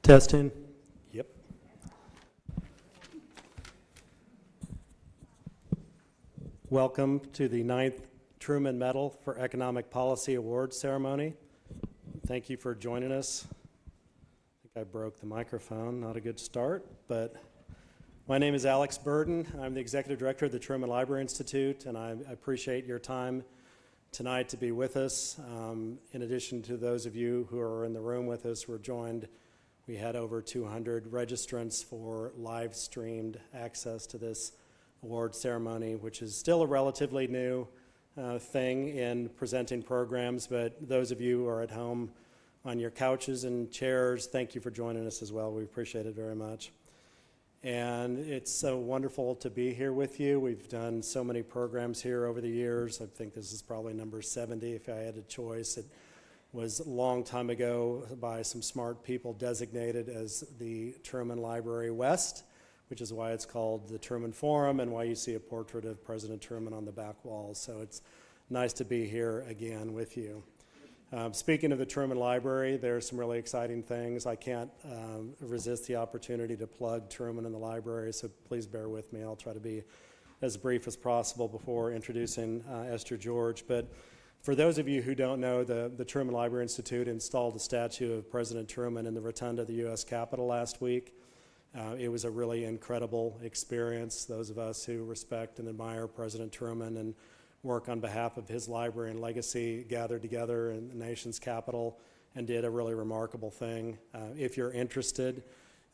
Testing. Yep. Welcome to the 9th Truman Medal for Economic Policy Awards ceremony. Thank you for joining us. I think I broke the microphone, not a good start, but my name is Alex Burton. I'm the Executive Director of the Truman Library Institute, and I appreciate your time tonight to be with us. In addition to those of you who are in the room with us, we had over 200 registrants for live streamed access to this award ceremony, which is still a relatively new thing in presenting programs, but those of you who are at home on your couches and chairs, thank you for joining us as well. We appreciate it very much. And it's so wonderful to be here with you. We've done so many programs here over the years. I think this is probably number 70 if I had a choice. It was a long time ago by some smart people designated as the Truman Library West, which is why it's called the Truman Forum and why you see a portrait of President Truman on the back wall. So it's nice to be here again with you. Speaking of the Truman Library, there's some really exciting things. I can't resist the opportunity to plug Truman and the library, so please bear with me. I'll try to be as brief as possible before introducing Esther George. But for those of you who don't know, the Truman Library Institute installed a statue of President Truman in the rotunda of the U.S. Capitol last week. It was a really incredible experience. Those of us who respect and admire President Truman and work on behalf of his library and legacy gathered together in the nation's capital and did a really remarkable thing. If you're interested,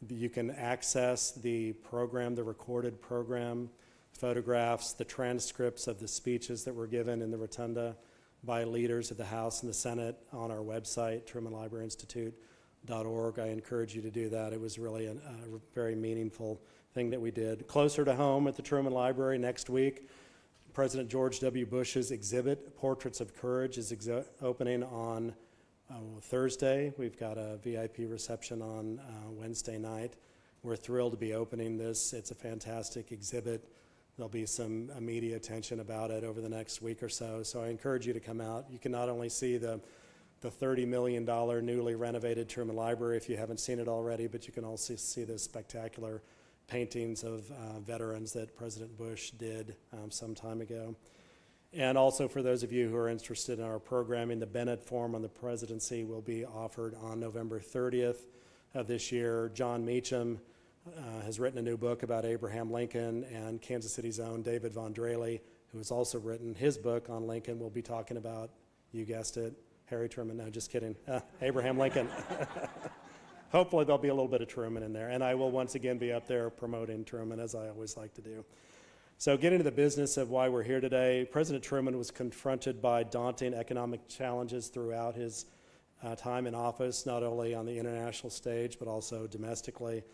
you can access the program, the recorded program, photographs, the transcripts of the speeches that were given in the rotunda by leaders of the House and the Senate on our website, trumanlibraryinstitute.org. I encourage you to do that. It was really a very meaningful thing that we did. Closer to home at the Truman Library next week, President George W. Bush's exhibit, Portraits of Courage, is opening on Thursday. We've got a VIP reception on Wednesday night. We're thrilled to be opening this. It's a fantastic exhibit. There'll be some media attention about it over the next week or so. So I encourage you to come out. You can not only see the $30 million newly renovated Truman Library if you haven't seen it already, but you can also see the spectacular paintings of veterans that President Bush did some time ago. And also for those of you who are interested in our programming, the Bennett Forum on the Presidency will be offered on November 30th of this year. John Meacham has written a new book about Abraham Lincoln, and Kansas City's own David Von Draley, who has also written his book on Lincoln, will be talking about, you guessed it, Harry Truman. No, just kidding. Abraham Lincoln. Hopefully there'll be a little bit of Truman in there, and I will once again be up there promoting Truman, as I always like to do. So getting to the business of why we're here today, President Truman was confronted by daunting economic challenges throughout his time in office, not only on the international stage, but also domestically.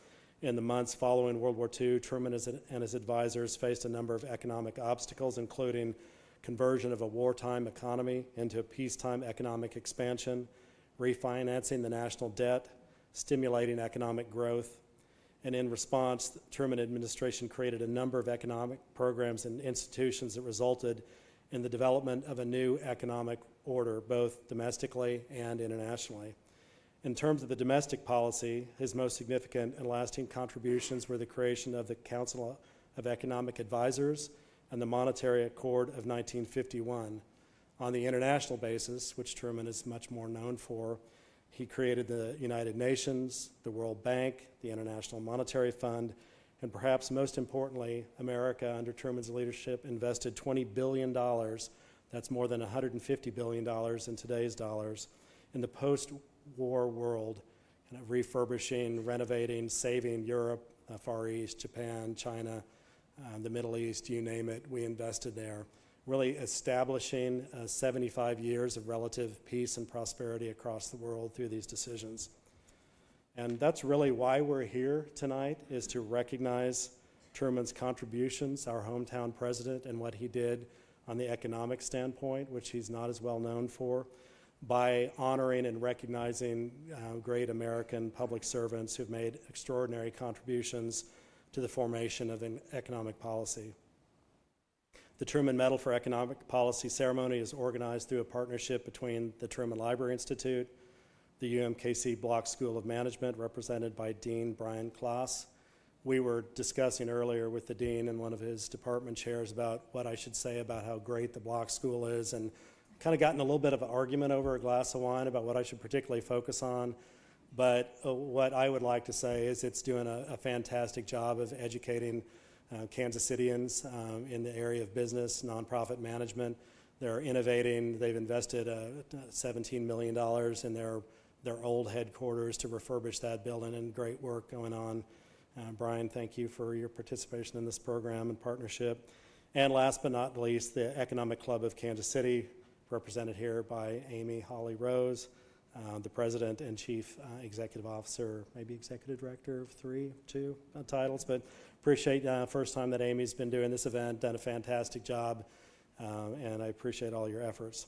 In the months following World War II, Truman and his advisors faced a number of economic obstacles, including conversion of a wartime economy into a peacetime economic expansion, refinancing the national debt, stimulating economic growth. And in response, the Truman administration created a number of economic programs and institutions that resulted in the development of a new economic order, both domestically and internationally. In terms of the domestic policy, his most significant and lasting contributions were the creation of the Council of Economic Advisors and the Monetary Accord of 1951. On the international basis, which Truman is much more known for, he created the United Nations, the World Bank, the International Monetary Fund, and perhaps most importantly, America, under Truman's leadership, invested $20 billion, that's more than $150 billion in today's dollars, in the post-war world, refurbishing, renovating, saving Europe, Far East, Japan, China, the Middle East, you name it, we invested there. Really establishing 75 years of relative peace and prosperity across the world through these decisions. And that's really why we're here tonight, is to recognize Truman's contributions, our hometown president, and what he did on the economic standpoint, which he's not as well known for, by honoring and recognizing great American public servants who've made extraordinary contributions to the formation of an economic policy. The Truman Medal for Economic Policy ceremony is organized through a partnership between the Truman Library Institute, the UMKC Block School of Management, represented by Dean Brian Klaas. We were discussing earlier with the dean and one of his department chairs about what I should say about how great the Block School is, and kind of gotten a little bit of an argument over a glass of wine about what I should particularly focus on. But what I would like to say is it's doing a fantastic job of educating Kansas Cityans in the area of business, nonprofit management. They're innovating. They've invested $17 million in their old headquarters to refurbish that building, and great work going on. Brian, thank you for your participation in this program and partnership. And last but not least, the Economic Club of Kansas City, represented here by Amy Holly Rose, the President and Chief Executive Officer, maybe Executive Director of two titles, but appreciate first time that Amy's been doing this event, done a fantastic job, and I appreciate all your efforts.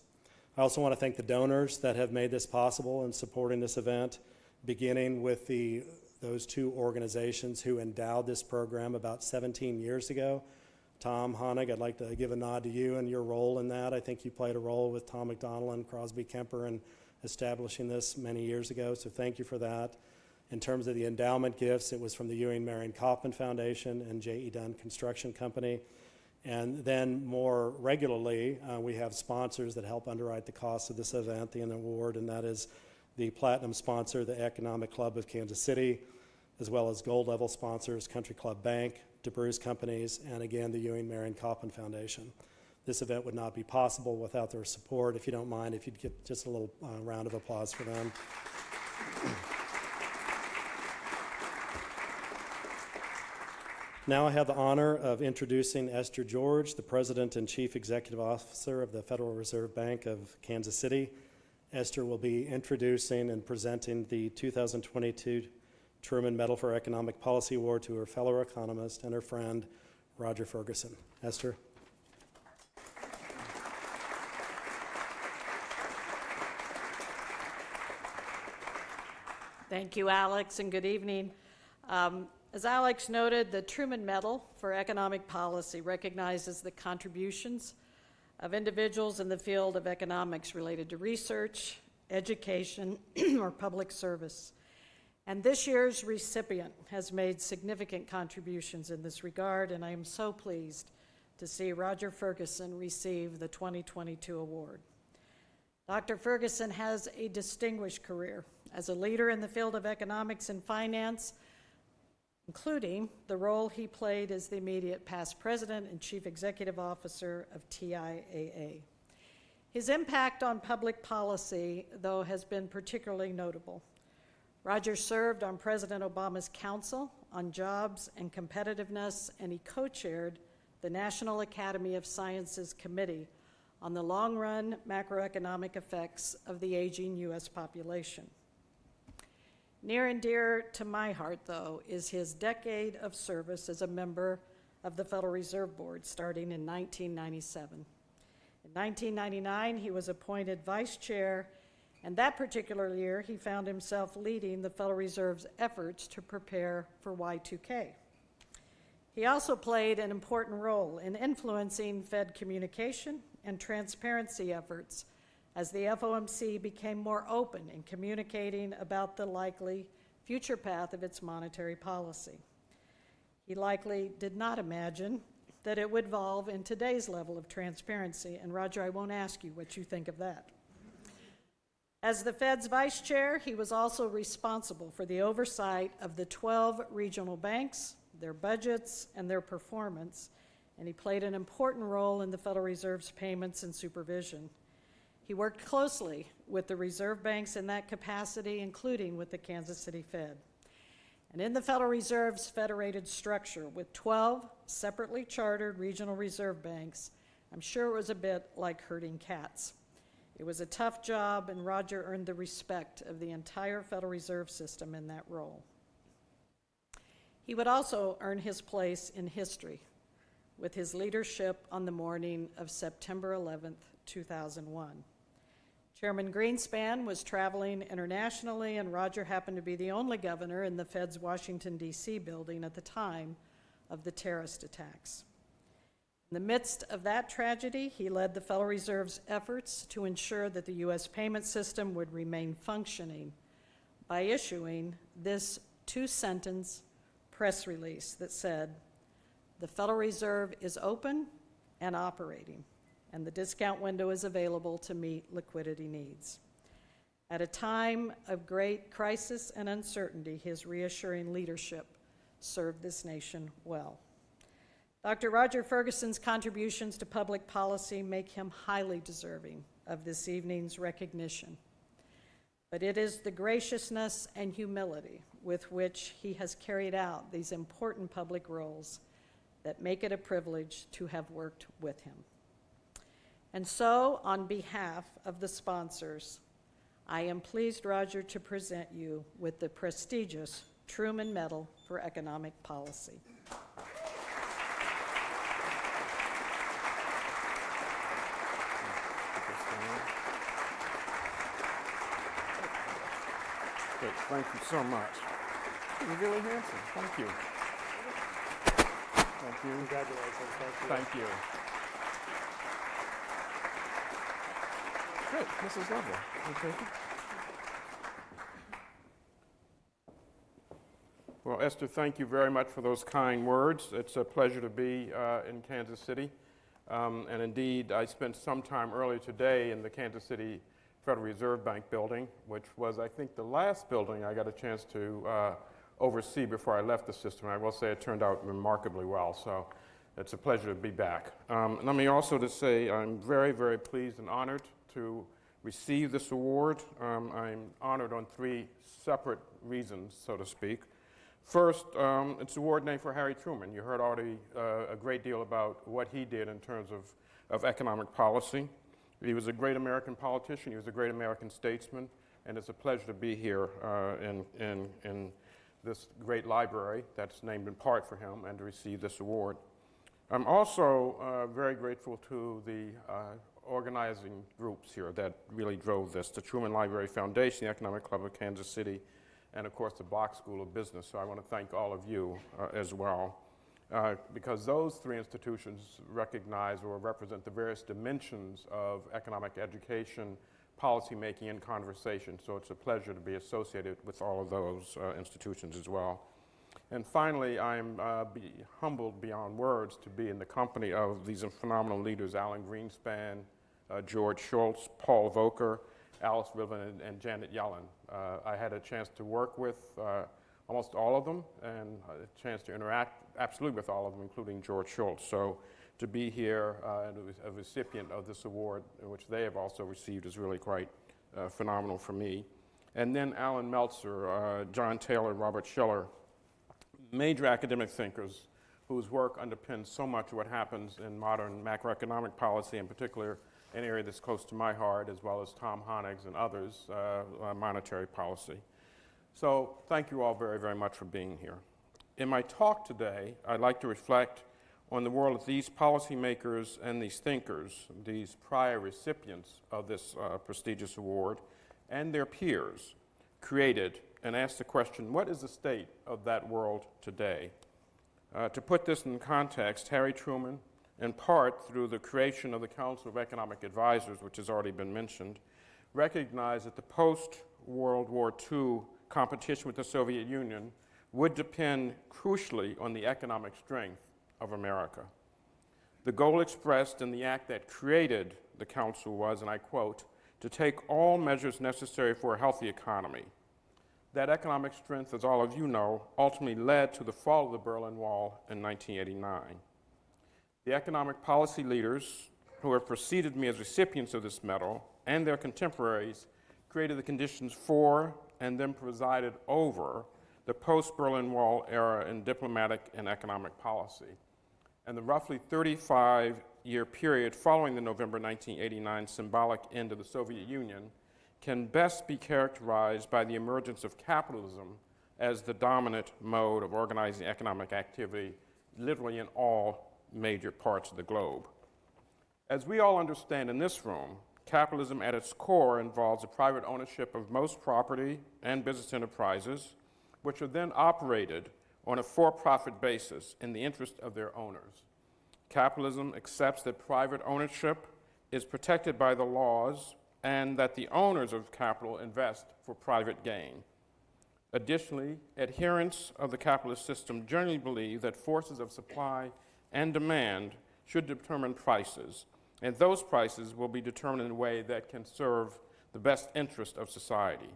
I also want to thank the donors that have made this possible and supporting this event, beginning with those two organizations who endowed this program about 17 years ago. Tom Honig, I'd like to give a nod to you and your role in that. I think you played a role with Tom McDonald and Crosby Kemper in establishing this many years ago, so thank you for that. In terms of the endowment gifts, it was from the Ewing Marion Kauffman Foundation and J.E. Dunn Construction Company. And then more regularly, we have sponsors that help underwrite the cost of this event, the award, and that is the platinum sponsor, the Economic Club of Kansas City, as well as gold level sponsors, Country Club Bank, DeBruce Companies, and again, the Ewing Marion Kauffman Foundation. This event would not be possible without their support. If you don't mind, if you'd give just a little round of applause for them. Now I have the honor of introducing Esther George, the President and Chief Executive Officer of the Federal Reserve Bank of Kansas City. Esther will be introducing and presenting the 2022 Truman Medal for Economic Policy Award to her fellow economist and her friend, Roger Ferguson. Esther. Thank you, Alex, and good evening. As Alex noted, the Truman Medal for Economic Policy recognizes the contributions of individuals in the field of economics related to research, education, or public service. And this year's recipient has made significant contributions in this regard, and I am so pleased to see Roger Ferguson receive the 2022 award. Dr. Ferguson has a distinguished career as a leader in the field of economics and finance, including the role he played as the immediate past president and chief executive officer of TIAA. His impact on public policy, though, has been particularly notable. Roger served on President Obama's Council on Jobs and Competitiveness, and he co-chaired the National Academy of Sciences Committee on the long-run macroeconomic effects of the aging U.S. population. Near and dear to my heart, though, is his decade of service as a member of the Federal Reserve Board, starting in 1997. In 1999, he was appointed vice chair, and that particular year, he found himself leading the Federal Reserve's efforts to prepare for Y2K. He also played an important role in influencing Fed communication and transparency efforts as the FOMC became more open in communicating about the likely future path of its monetary policy. He likely did not imagine that it would evolve in today's level of transparency, and Roger, I won't ask you what you think of that. As the Fed's vice chair, he was also responsible for the oversight of the 12 regional banks, their budgets, and their performance, and he played an important role in the Federal Reserve's payments and supervision. He worked closely with the reserve banks in that capacity, including with the Kansas City Fed. And in the Federal Reserve's federated structure with 12 separately chartered regional reserve banks, I'm sure it was a bit like herding cats. It was a tough job, and Roger earned the respect of the entire Federal Reserve System in that role. He would also earn his place in history with his leadership on the morning of September 11th, 2001. Chairman Greenspan was traveling internationally, and Roger happened to be the only governor in the Fed's Washington, D.C. building at the time of the terrorist attacks. In the midst of that tragedy, he led the Federal Reserve's efforts to ensure that the U.S. payment system would remain functioning by issuing this two-sentence press release that said, "The Federal Reserve is open and operating, and the discount window is available to meet liquidity needs." At a time of great crisis and uncertainty, his reassuring leadership served this nation well. Dr. Roger Ferguson's contributions to public policy make him highly deserving of this evening's recognition. But it is the graciousness and humility with which he has carried out these important public roles that make it a privilege to have worked with him. And so, on behalf of the sponsors, I am pleased, Roger, to present you with the prestigious Truman Medal for Economic Policy. Great, thank you so much. You're really handsome. Thank you. Thank you. Congratulations, thank you. Thank you. Good, this is lovely. You take it? Well, Esther, thank you very much for those kind words. It's a pleasure to be in Kansas City. And indeed, I spent some time earlier today in the Kansas City Federal Reserve Bank building, which was, I think, the last building I got a chance to oversee before I left the system. I will say it turned out remarkably well, so it's a pleasure to be back. Let me also to say I'm very, very pleased and honored to receive this award. I'm honored on three separate reasons, so to speak. First, it's an award named for Harry Truman. You heard already a great deal about what he did in terms of economic policy. He was a great American politician. He was a great American statesman, and it's a pleasure to be here in this great library that's named in part for him and to receive this award. I'm also very grateful to the organizing groups here that really drove this, the Truman Library Foundation, the Economic Club of Kansas City, and of course the Bach School of Business. So I want to thank all of you as well. Because those three institutions recognize or represent the various dimensions of economic education, policymaking, and conversation. So it's a pleasure to be associated with all of those institutions as well. And finally, I'm humbled beyond words to be in the company of these phenomenal leaders, Alan Greenspan, George Shultz, Paul Volcker, Alice Rivlin, and Janet Yellen. I had a chance to work with almost all of them, and a chance to interact absolutely with all of them, including George Shultz. So to be here and a recipient of this award, which they have also received, is really quite phenomenal for me. And then Alan Meltzer, John Taylor, Robert Schiller, major academic thinkers whose work underpins so much of what happens in modern macroeconomic policy, in particular an area that's close to my heart, as well as Tom Honig's and others, monetary policy. So thank you all very, very much for being here. In my talk today, I'd like to reflect on the world that these policymakers and these thinkers, these prior recipients of this prestigious award, and their peers created, and ask the question, what is the state of that world today? To put this in context, Harry Truman, in part through the creation of the Council of Economic Advisors, which has already been mentioned, recognized that the post-World War II competition with the Soviet Union would depend crucially on the economic strength of America. The goal expressed in the act that created the Council was, and I quote, to take all measures necessary for a healthy economy. That economic strength, as all of you know, ultimately led to the fall of the Berlin Wall in 1989. The economic policy leaders who have preceded me as recipients of this medal and their contemporaries created the conditions for and then presided over the post-Berlin Wall era in diplomatic and economic policy. And the roughly 35-year period following the November 1989 symbolic end of the Soviet Union can best be characterized by the emergence of capitalism as the dominant mode of organizing economic activity, literally in all major parts of the globe. As we all understand in this room, capitalism at its core involves the private ownership of most property and business enterprises, which are then operated on a for-profit basis in the interest of their owners. Capitalism accepts that private ownership is protected by the laws and that the owners of capital invest for private gain. Additionally, adherents of the capitalist system generally believe that forces of supply and demand should determine prices, and those prices will be determined in a way that can serve the best interest of society.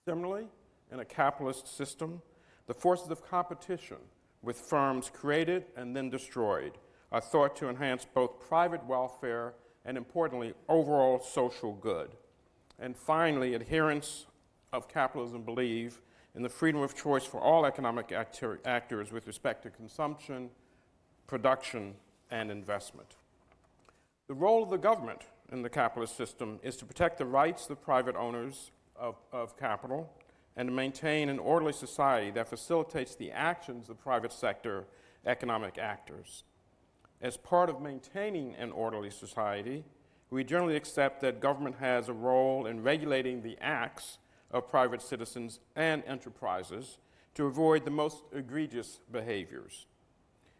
Similarly, in a capitalist system, the forces of competition with firms created and then destroyed are thought to enhance both private welfare and, importantly, overall social good. And finally, adherents of capitalism believe in the freedom of choice for all economic actors with respect to consumption, production, and investment. The role of the government in the capitalist system is to protect the rights of private owners of capital and to maintain an orderly society that facilitates the actions of private sector economic actors. As part of maintaining an orderly society, we generally accept that government has a role in regulating the acts of private citizens and enterprises to avoid the most egregious behaviors.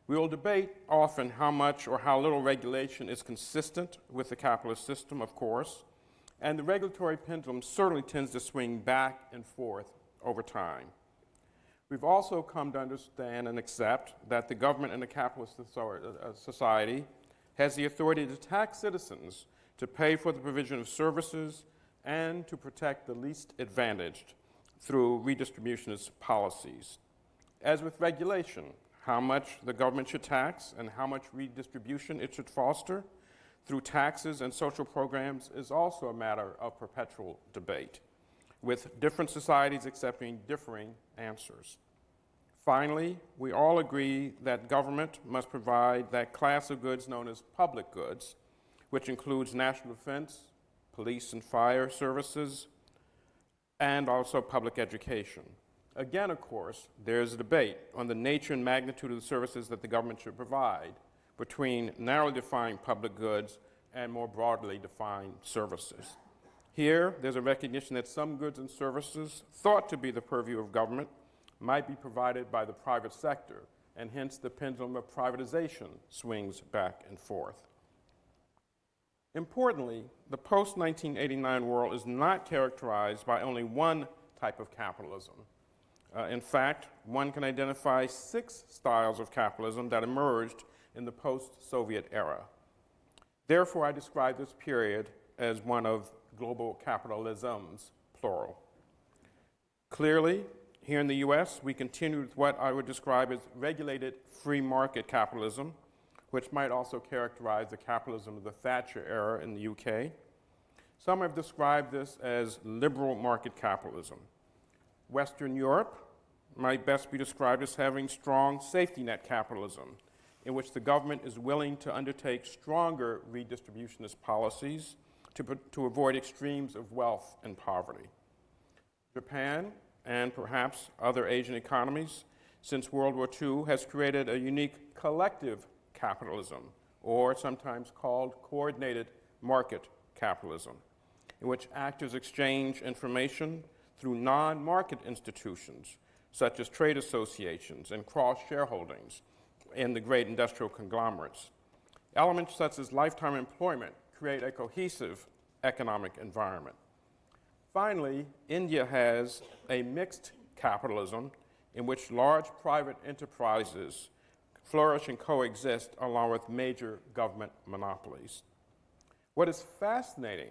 We will debate often how much or how little regulation is consistent with the capitalist system, of course, and the regulatory pendulum certainly tends to swing back and forth over time. We've also come to understand and accept that the government in a capitalist society has the authority to tax citizens to pay for the provision of services and to protect the least advantaged through redistributionist policies. As with regulation, how much the government should tax and how much redistribution it should foster through taxes and social programs is also a matter of perpetual debate, with different societies accepting differing answers. Finally, we all agree that government must provide that class of goods known as public goods, which includes national defense, police and fire services, and also public education. Again, of course, there's a debate on the nature and magnitude of the services that the government should provide between narrowly defined public goods and more broadly defined services. Here, there's a recognition that some goods and services thought to be the purview of government might be provided by the private sector, and hence the pendulum of privatization swings back and forth. Importantly, the post-1989 world is not characterized by only one type of capitalism. In fact, one can identify 6 styles of capitalism that emerged in the post-Soviet era. Therefore, I describe this period as one of global capitalisms, plural. Clearly, here in the US, we continue with what I would describe as regulated free market capitalism, which might also characterize the capitalism of the Thatcher era in the UK. Some have described this as liberal market capitalism. Western Europe might best be described as having strong safety net capitalism, in which the government is willing to undertake stronger redistributionist policies to avoid extremes of wealth and poverty. Japan, and perhaps other Asian economies, since World War II, has created a unique collective capitalism, or sometimes called coordinated market capitalism, in which actors exchange information through non-market institutions, such as trade associations and cross-shareholdings in the great industrial conglomerates. Elements such as lifetime employment create a cohesive economic environment. Finally, India has a mixed capitalism in which large private enterprises flourish and coexist along with major government monopolies. What is fascinating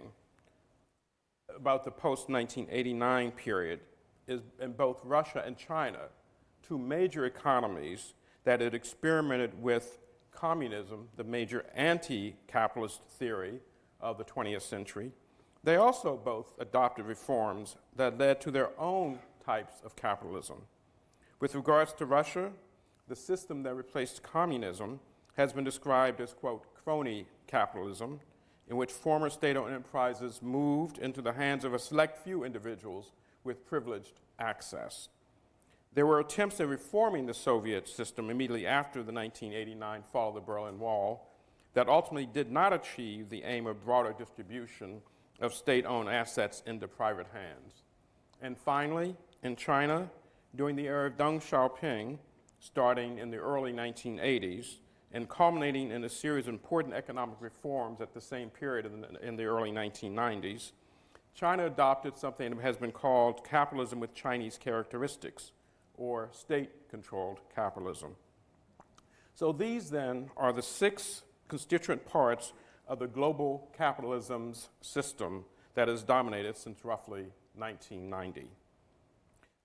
about the post-1989 period is in both Russia and China, 2 major economies that had experimented with communism, the major anti-capitalist theory of the 20th century, they also both adopted reforms that led to their own types of capitalism. With regards to Russia, the system that replaced communism has been described as, quote, crony capitalism, in which former state-owned enterprises moved into the hands of a select few individuals with privileged access. There were attempts at reforming the Soviet system immediately after the 1989 fall of the Berlin Wall that ultimately did not achieve the aim of broader distribution of state-owned assets into private hands. And finally, in China, during the era of Deng Xiaoping, starting in the early 1980s and culminating in a series of important economic reforms at the same period in the early 1990s, China adopted something that has been called capitalism with Chinese characteristics, or state-controlled capitalism. So these then are the 6 constituent parts of the global capitalism's system that has dominated since roughly 1990.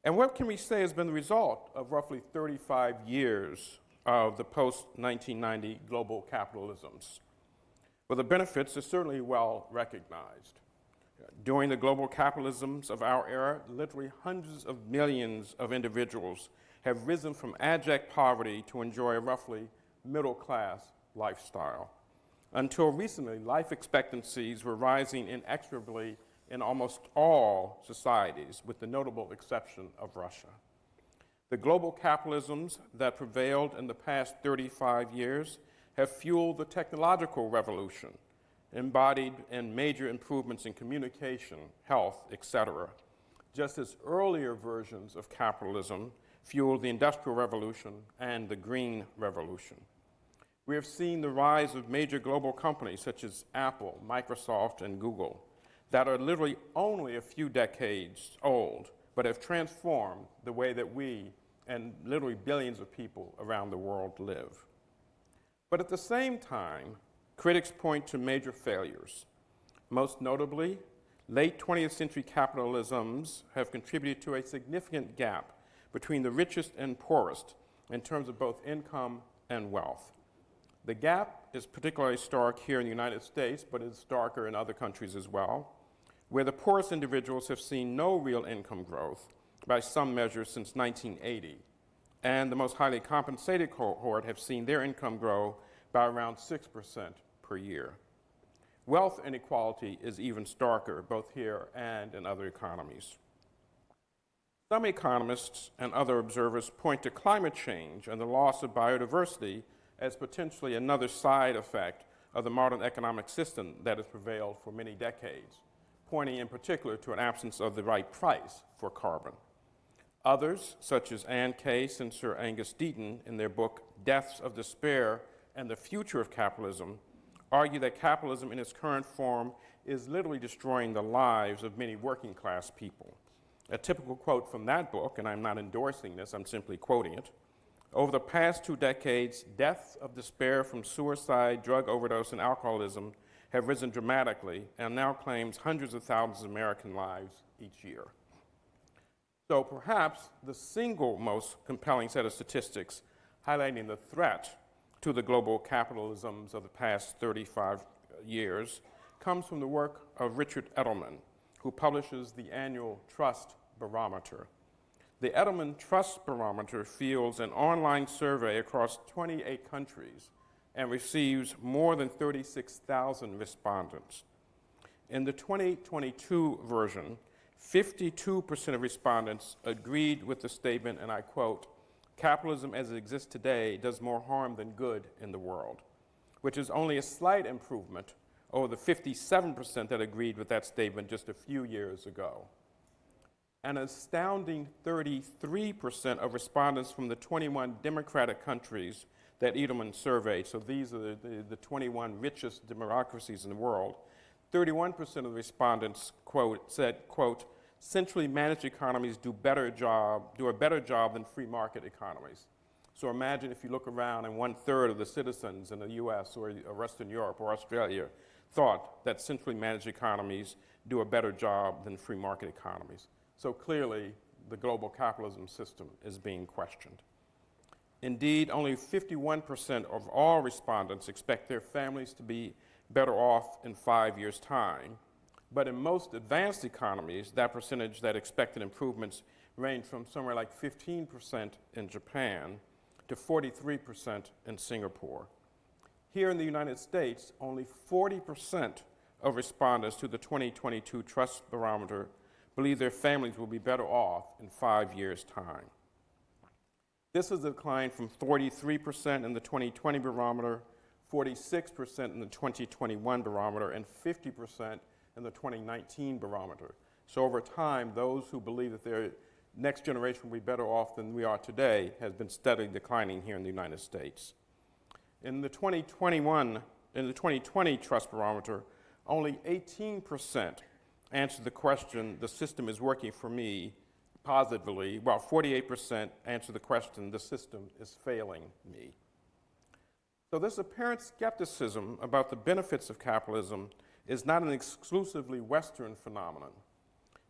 And what can we say has been the result of roughly 35 years of the post-1990 global capitalisms? Well, the benefits are certainly well recognized. During the global capitalisms of our era, literally hundreds of millions of individuals have risen from abject poverty to enjoy a roughly middle-class lifestyle. Until recently, life expectancies were rising inexorably in almost all societies, with the notable exception of Russia. The global capitalisms that prevailed in the past 35 years have fueled the technological revolution, embodied in major improvements in communication, health, etc., just as earlier versions of capitalism fueled the Industrial Revolution and the Green Revolution. We have seen the rise of major global companies such as Apple, Microsoft, and Google that are literally only a few decades old, but have transformed the way that we and literally billions of people around the world live. But at the same time, critics point to major failures. Most notably, late 20th century capitalisms have contributed to a significant gap between the richest and poorest in terms of both income and wealth. The gap is particularly stark here in the United States, but is starker in other countries as well, where the poorest individuals have seen no real income growth by some measures since 1980, and the most highly compensated cohort have seen their income grow by around 6% per year. Wealth inequality is even starker, both here and in other economies. Some economists and other observers point to climate change and the loss of biodiversity as potentially another side effect of the modern economic system that has prevailed for many decades, pointing in particular to an absence of the right price for carbon. Others, such as Ann Case and Sir Angus Deaton in their book Deaths of Despair and the Future of Capitalism, argue that capitalism in its current form is literally destroying the lives of many working class people. A typical quote from that book, and I'm not endorsing this, I'm simply quoting it: over the past 2 decades, deaths of despair from suicide, drug overdose, and alcoholism have risen dramatically and now claims hundreds of thousands of American lives each year. So perhaps the single most compelling set of statistics highlighting the threat to the global capitalisms of the past 35 years comes from the work of Richard Edelman, who publishes the annual Trust Barometer. The Edelman Trust Barometer fields an online survey across 28 countries and receives more than 36,000 respondents. In the 2022 version, 52% of respondents agreed with the statement, and I quote, "Capitalism as it exists today does more harm than good in the world," which is only a slight improvement over the 57% that agreed with that statement just a few years ago. An astounding 33% of respondents from the 21 democratic countries that Edelman surveyed, so these are the 21 richest democracies in the world, 31% of the respondents said, quote, "Centrally managed economies do a better job than free market economies." So imagine if you look around and 1/3 of the citizens in the US or Western Europe or Australia thought that centrally managed economies do a better job than free market economies. So clearly, the global capitalism system is being questioned. Indeed, only 51% of all respondents expect their families to be better off in 5 years' time. But in most advanced economies, that percentage that expected improvements range from somewhere like 15% in Japan to 43% in Singapore. Here in the United States, only 40% of respondents to the 2022 Trust Barometer believe their families will be better off in 5 years' time. This is a decline from 43% in the 2020 barometer, 46% in the 2021 barometer, and 50% in the 2019 barometer. So over time, those who believe that their next generation will be better off than we are today has been steadily declining here in the United States. In the 2020 Trust Barometer, only 18% answered the question, the system is working for me, positively, while 48% answered the question, the system is failing me. So this apparent skepticism about the benefits of capitalism is not an exclusively Western phenomenon.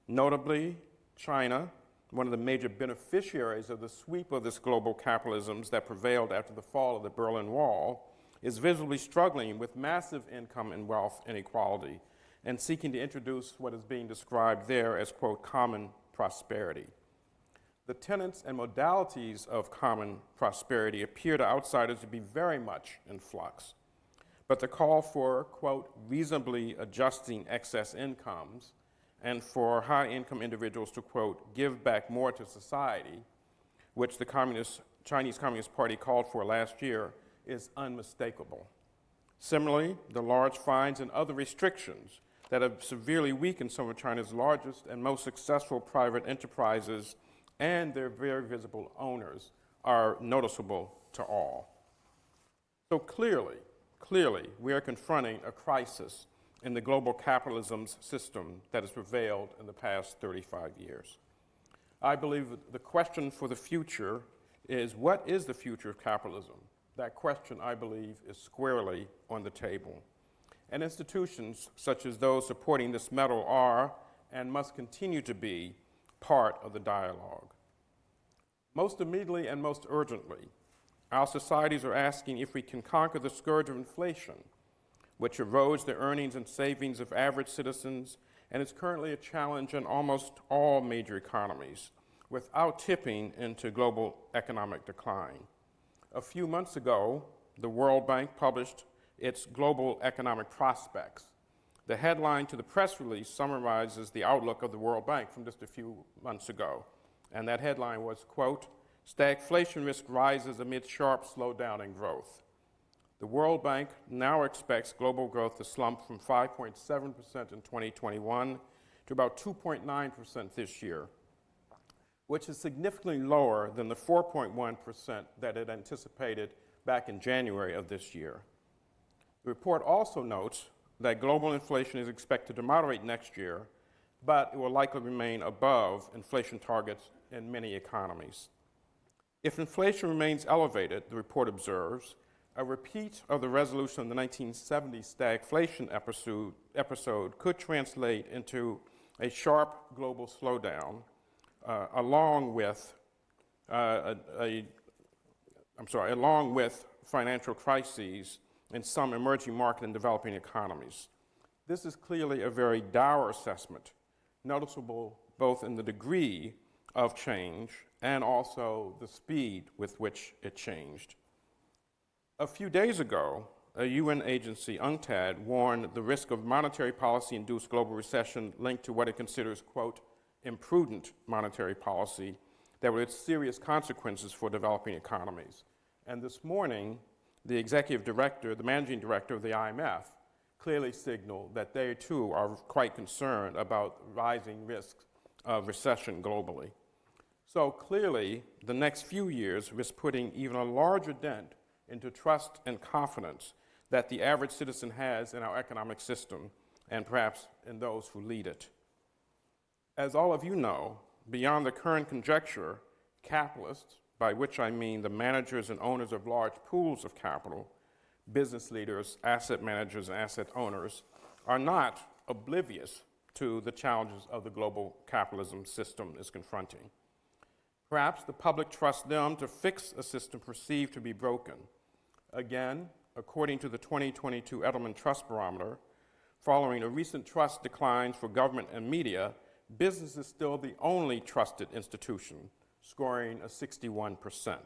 Notably, China, one of the major beneficiaries of the sweep of this global capitalism that prevailed after the fall of the Berlin Wall, is visibly struggling with massive income and wealth inequality and seeking to introduce what is being described there as, quote, common prosperity. The tenets and modalities of common prosperity appear to outsiders to be very much in flux, but the call for, quote, reasonably adjusting excess incomes and for high-income individuals to, quote, give back more to society, which the Chinese Communist Party called for last year, is unmistakable. Similarly, the large fines and other restrictions that have severely weakened some of China's largest and most successful private enterprises and their very visible owners are noticeable to all. So clearly, we are confronting a crisis in the global capitalism's system that has prevailed in the past 35 years. I believe that the question for the future is, what is the future of capitalism? That question, I believe, is squarely on the table. And institutions such as those supporting this medal are and must continue to be part of the dialogue. Most immediately and most urgently, our societies are asking if we can conquer the scourge of inflation, which erodes the earnings and savings of average citizens and is currently a challenge in almost all major economies, without tipping into global economic decline. A few months ago, the World Bank published its Global Economic Prospects. The headline to the press release summarizes the outlook of the World Bank from just a few months ago. And that headline was, quote, stagflation risk rises amid sharp slowdown in growth. The World Bank now expects global growth to slump from 5.7% in 2021 to about 2.9% this year, which is significantly lower than the 4.1% that it anticipated back in January of this year. The report also notes that global inflation is expected to moderate next year, but it will likely remain above inflation targets in many economies. If inflation remains elevated, the report observes, a repeat of the resolution of the 1970 stagflation episode could translate into a sharp global slowdown, along with financial crises in some emerging market and developing economies. This is clearly a very dour assessment, noticeable both in the degree of change and also the speed with which it changed. A few days ago, a UN agency, UNCTAD, warned the risk of monetary policy-induced global recession linked to what it considers, quote, imprudent monetary policy that would have serious consequences for developing economies. And this morning, the executive director, the managing director of the IMF, clearly signaled that they too are quite concerned about rising risks of recession globally. So clearly, the next few years risk putting even a larger dent into trust and confidence that the average citizen has in our economic system and perhaps in those who lead it. As all of you know, beyond the current conjecture, capitalists, by which I mean the managers and owners of large pools of capital, business leaders, asset managers, and asset owners, are not oblivious to the challenges of the global capitalism system is confronting. Perhaps the public trusts them to fix a system perceived to be broken. Again, according to the 2022 Edelman Trust Barometer, following a recent trust declines for government and media, business is still the only trusted institution, scoring a 61%.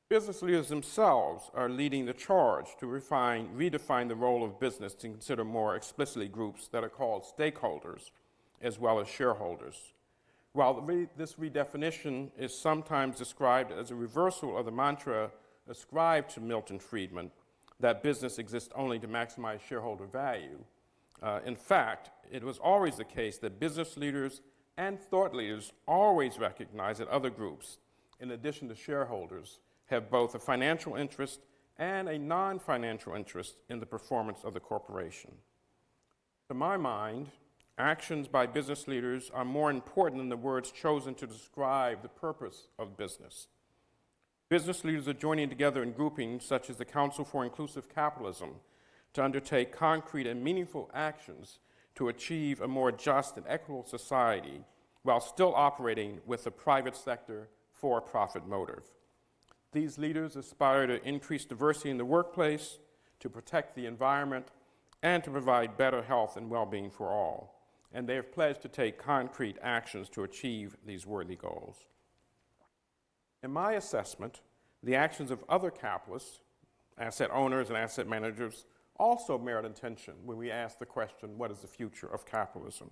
Business leaders themselves are leading the charge to redefine the role of business to consider more explicitly groups that are called stakeholders as well as shareholders. While this redefinition is sometimes described as a reversal of the mantra ascribed to Milton Friedman, that business exists only to maximize shareholder value, in fact, it was always the case that business leaders and thought leaders always recognize that other groups, in addition to shareholders, have both a financial interest and a non-financial interest in the performance of the corporation. To my mind, Actions by business leaders are more important than the words chosen to describe the purpose of business. Business leaders are joining together in groupings such as the Council for Inclusive Capitalism to undertake concrete and meaningful actions to achieve a more just and equitable society while still operating with the private sector for-profit motive. These leaders aspire to increase diversity in the workplace, to protect the environment, and to provide better health and well-being for all. And they have pledged to take concrete actions to achieve these worthy goals. In my assessment, the actions of other capitalists, asset owners and asset managers, also merit attention when we ask the question, what is the future of capitalism?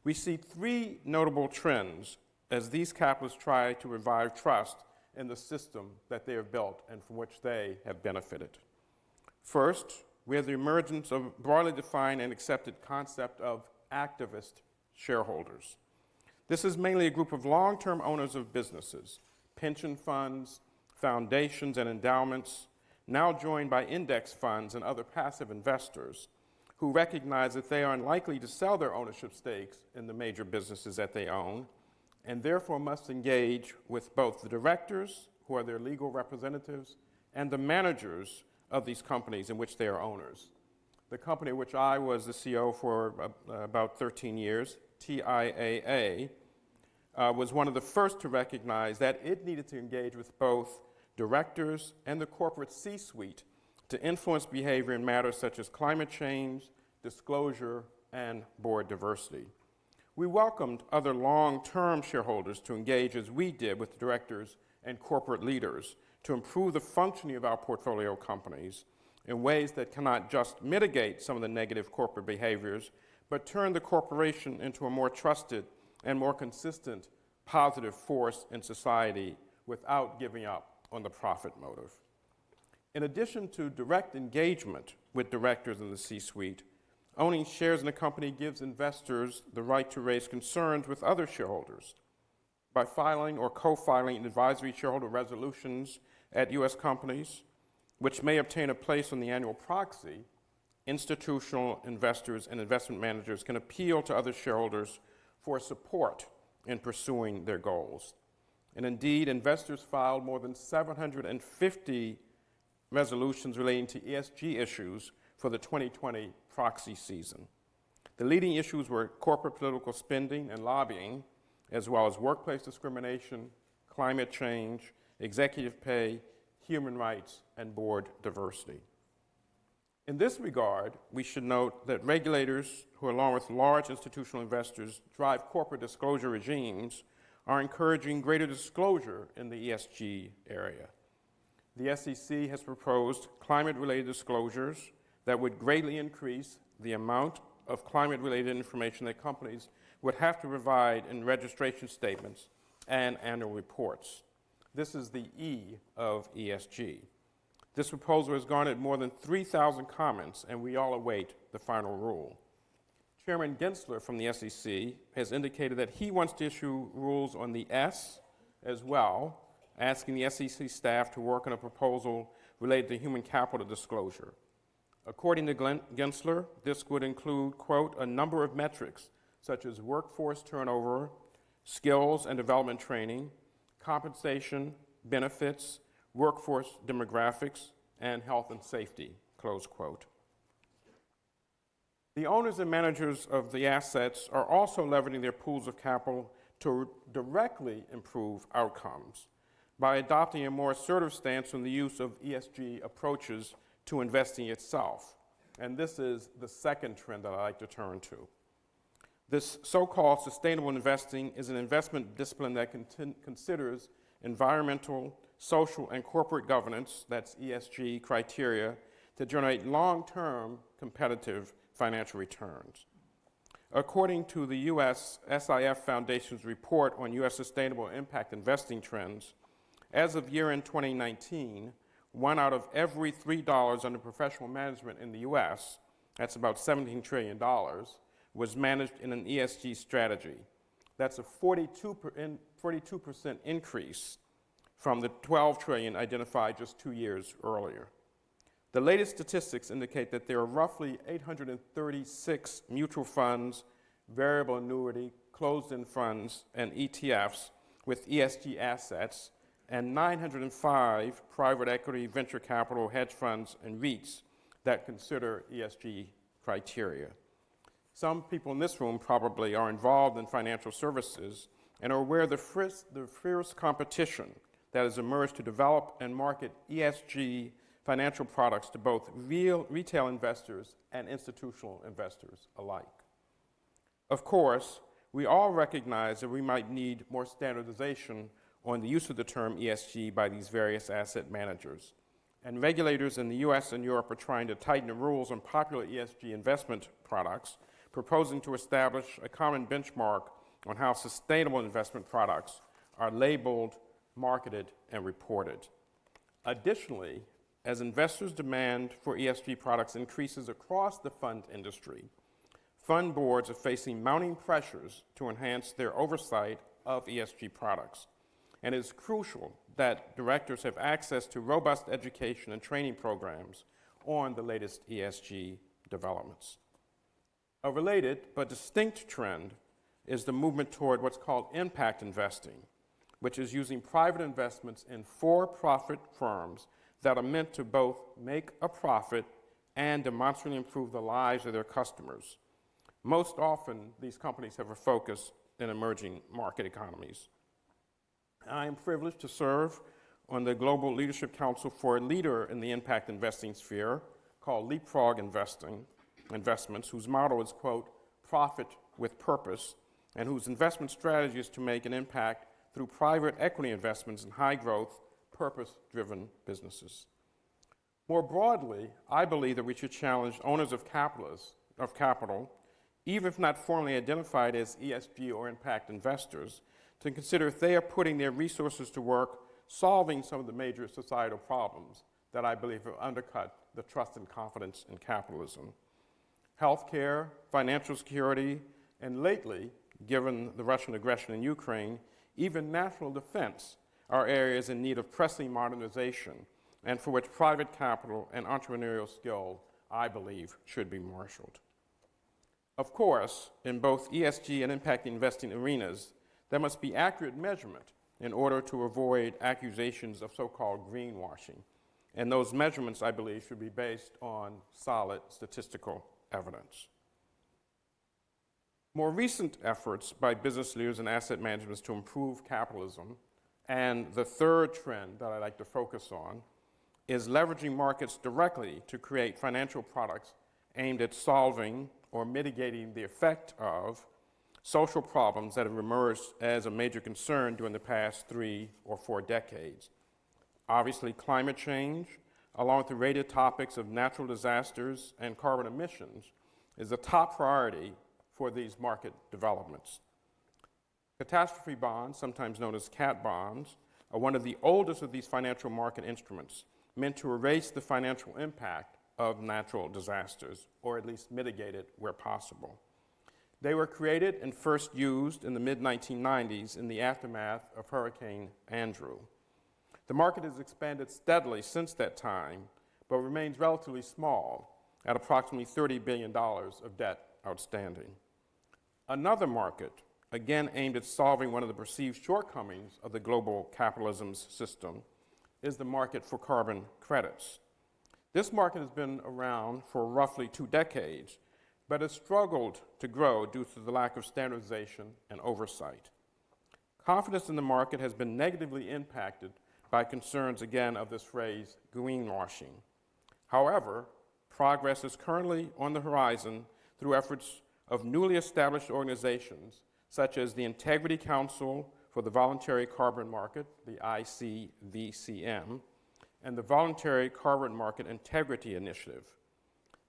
We see three notable trends as these capitalists try to revive trust in the system that they have built and from which they have benefited. First, we have the emergence of broadly defined and accepted concept of activist shareholders. This is mainly a group of long-term owners of businesses, pension funds, foundations, and endowments, now joined by index funds and other passive investors who recognize that they are unlikely to sell their ownership stakes in the major businesses that they own, and therefore must engage with both the directors, who are their legal representatives, and the managers of these companies in which they are owners. The company which I was the CEO for about 13 years, TIAA, was one of the first to recognize that it needed to engage with both directors and the corporate C-suite to influence behavior in matters such as climate change, disclosure, and board diversity. We welcomed other long-term shareholders to engage as we did with directors and corporate leaders to improve the functioning of our portfolio companies in ways that cannot just mitigate some of the negative corporate behaviors, but turn the corporation into a more trusted and more consistent positive force in society without giving up on the profit motive. In addition to direct engagement with directors in the C-suite, owning shares in a company gives investors the right to raise concerns with other shareholders. By filing or co-filing advisory shareholder resolutions at U.S. companies, which may obtain a place on the annual proxy, institutional investors and investment managers can appeal to other shareholders for support in pursuing their goals. And indeed, investors filed more than 750 resolutions relating to ESG issues for the 2020 proxy season. The leading issues were corporate political spending and lobbying, as well as workplace discrimination, climate change, executive pay, human rights, and board diversity. In this regard, we should note that regulators who, along with large institutional investors, drive corporate disclosure regimes are encouraging greater disclosure in the ESG area. The SEC has proposed climate-related disclosures that would greatly increase the amount of climate-related information that companies would have to provide in registration statements and annual reports. This is the E of ESG. This proposal has garnered more than 3,000 comments, and we all await the final rule. Chairman Gensler from the SEC has indicated that he wants to issue rules on the S as well, asking the SEC staff to work on a proposal related to human capital disclosure. According to Gensler, this would include, quote, a number of metrics such as workforce turnover, skills and development training, compensation, benefits, workforce demographics, and health and safety, close quote. The owners and managers of the assets are also leveraging their pools of capital to directly improve outcomes by adopting a more assertive stance on the use of ESG approaches to investing itself. And this is the second trend that I'd like to turn to. This so-called sustainable investing is an investment discipline that considers environmental, social, and corporate governance, that's ESG criteria, to generate long-term competitive financial returns. According to the U.S. SIF Foundation's report on U.S. sustainable impact investing trends, as of year-end 2019, 1 out of every $3 under professional management in the U.S., that's about $17 trillion, was managed in an ESG strategy. That's a 42% increase from the $12 trillion identified just 2 years earlier. The latest statistics indicate that there are roughly 836 mutual funds variable annuity, closed-end funds, and ETFs with ESG assets, and 905 private equity, venture capital, hedge funds, and REITs that consider ESG criteria. Some people in this room probably are involved in financial services and are aware of the fierce competition that has emerged to develop and market ESG financial products to both retail investors and institutional investors alike. Of course, we all recognize that we might need more standardization on the use of the term ESG by these various asset managers. And regulators in the US and Europe are trying to tighten the rules on popular ESG investment products, proposing to establish a common benchmark on how sustainable investment products are labeled, marketed, and reported. Additionally, as investors' demand for ESG products increases across the fund industry, fund boards are facing mounting pressures to enhance their oversight of ESG products. And it is crucial that directors have access to robust education and training programs on the latest ESG developments. A related but distinct trend is the movement toward what's called impact investing, which is using private investments in for-profit firms that are meant to both make a profit and demonstrably improve the lives of their customers. Most often, these companies have a focus in emerging market economies. I am privileged to serve on the Global Leadership Council for a leader in the impact investing sphere called Leapfrog Investments, whose motto is, quote, profit with purpose, and whose investment strategy is to make an impact through private equity investments in high-growth, purpose-driven businesses. More broadly, I believe that we should challenge owners of capital, even if not formally identified as ESG or impact investors, to consider if they are putting their resources to work solving some of the major societal problems that I believe have undercut the trust and confidence in capitalism. Healthcare, financial security, and lately, given the Russian aggression in Ukraine, even national defense are areas in need of pressing modernization and for which private capital and entrepreneurial skill, I believe, should be marshaled. Of course, in both ESG and impact investing arenas, there must be accurate measurement in order to avoid accusations of so-called greenwashing. And those measurements, I believe, should be based on solid statistical evidence. More recent efforts by business leaders and asset managers to improve capitalism, and the third trend that I'd like to focus on, is leveraging markets directly to create financial products aimed at solving or mitigating the effect of social problems that have emerged as a major concern during the past 3 or 4 decades. Obviously, climate change, along with the related topics of natural disasters and carbon emissions, is a top priority for these market developments. Catastrophe bonds, sometimes known as cat bonds, are one of the oldest of these financial market instruments, meant to erase the financial impact of natural disasters, or at least mitigate it where possible. They were created and first used in the mid-1990s in the aftermath of Hurricane Andrew. The market has expanded steadily since that time, but remains relatively small at approximately $30 billion of debt outstanding. Another market, again aimed at solving one of the perceived shortcomings of the global capitalism's system, is the market for carbon credits. This market has been around for roughly 2 decades, but has struggled to grow due to the lack of standardization and oversight. Confidence in the market has been negatively impacted by concerns, again, of this phrase, greenwashing. However, progress is currently on the horizon through efforts of newly established organizations, such as the Integrity Council for the Voluntary Carbon Market, the ICVCM, and the Voluntary Carbon Market Integrity Initiative.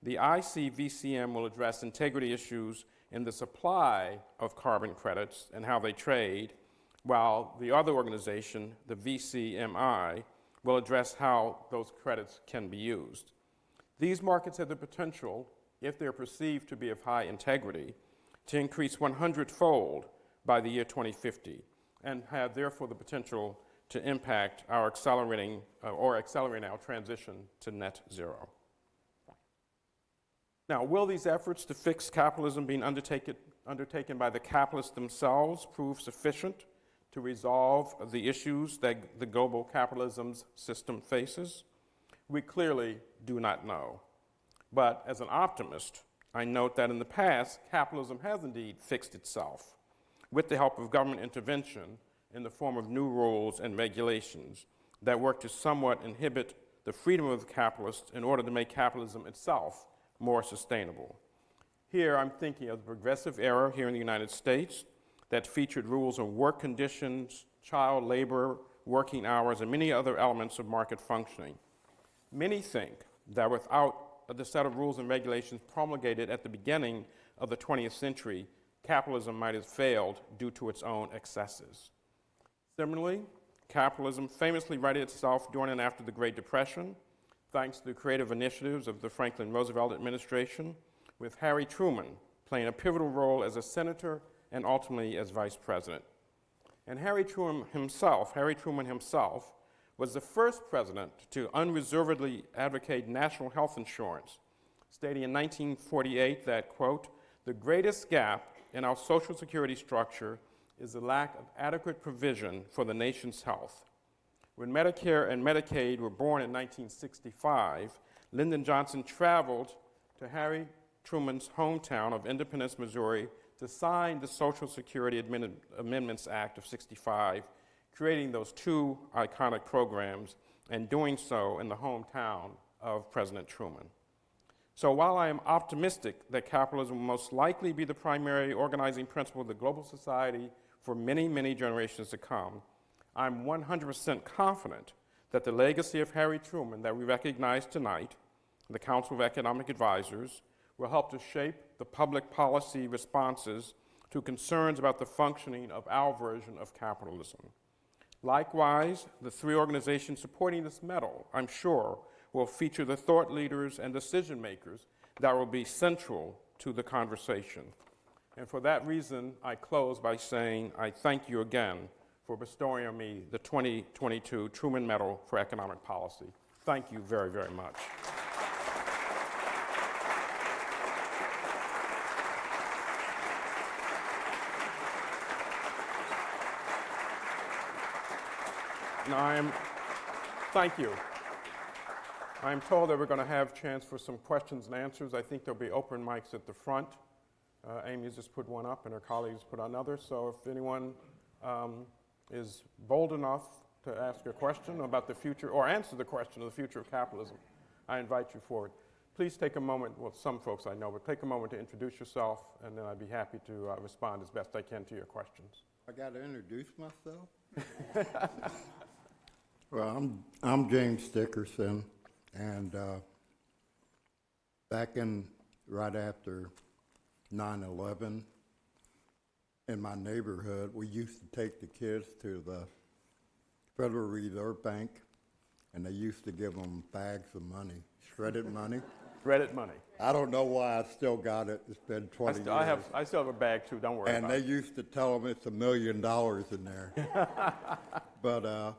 The ICVCM will address integrity issues in the supply of carbon credits and how they trade, while the other organization, the VCMI, will address how those credits can be used. These markets have the potential, if they're perceived to be of high integrity, to increase 100-fold by the year 2050, and have therefore the potential to impact our accelerating our transition to net zero. Now, will these efforts to fix capitalism being undertaken by the capitalists themselves prove sufficient to resolve the issues that the global capitalism system faces? We clearly do not know. But as an optimist, I note that in the past, capitalism has indeed fixed itself with the help of government intervention in the form of new rules and regulations that work to somewhat inhibit the freedom of the capitalists in order to make capitalism itself more sustainable. Here, I'm thinking of the progressive era here in the United States that featured rules on work conditions, child labor, working hours, and many other elements of market functioning. Many think that without the set of rules and regulations promulgated at the beginning of the 20th century, capitalism might have failed due to its own excesses. Similarly, capitalism famously righted itself during and after the Great Depression, thanks to the creative initiatives of the Franklin Roosevelt administration, with Harry Truman playing a pivotal role as a senator and ultimately as vice president. And Harry Truman himself was the first president to unreservedly advocate national health insurance, stating in 1948 that, quote, "The greatest gap in our Social Security structure is the lack of adequate provision for the nation's health." When Medicare and Medicaid were born in 1965, Lyndon Johnson traveled to Harry Truman's hometown of Independence, Missouri, to sign the Social Security Amendments Act of '65, creating those two iconic programs, and doing so in the hometown of President Truman. So while I am optimistic that capitalism will most likely be the primary organizing principle of the global society for many, many generations to come, I'm 100% confident that the legacy of Harry Truman that we recognize tonight, the Council of Economic Advisors, will help to shape the public policy responses to concerns about the functioning of our version of capitalism. Likewise, the three organizations supporting this medal, I'm sure, will feature the thought leaders and decision makers that will be central to the conversation. And for that reason, I close by saying I thank you again for bestowing on me the 2022 Truman Medal for Economic Policy. Thank you very, very much. Now thank you. I'm told that we're going to have a chance for some questions and answers. I think there'll be open mics at the front. Amy's just put one up and her colleagues put another. So if anyone is bold enough to ask a question about the future or answer the question of the future of capitalism, I invite you forward. Please take a moment, well, some folks I know, but take a moment to introduce yourself, and then I'd be happy to respond as best I can to your questions. I got to introduce myself? Well, I'm James Dickerson, and back in right after 9/11, in my neighborhood, we used to take the kids to the Federal Reserve Bank, and they used to give them bags of money, shredded money. Shredded money. I don't know why I still got it. It's been 20 years. I still have a bag too, don't worry And about they it. used to tell them it's $1 million in there. But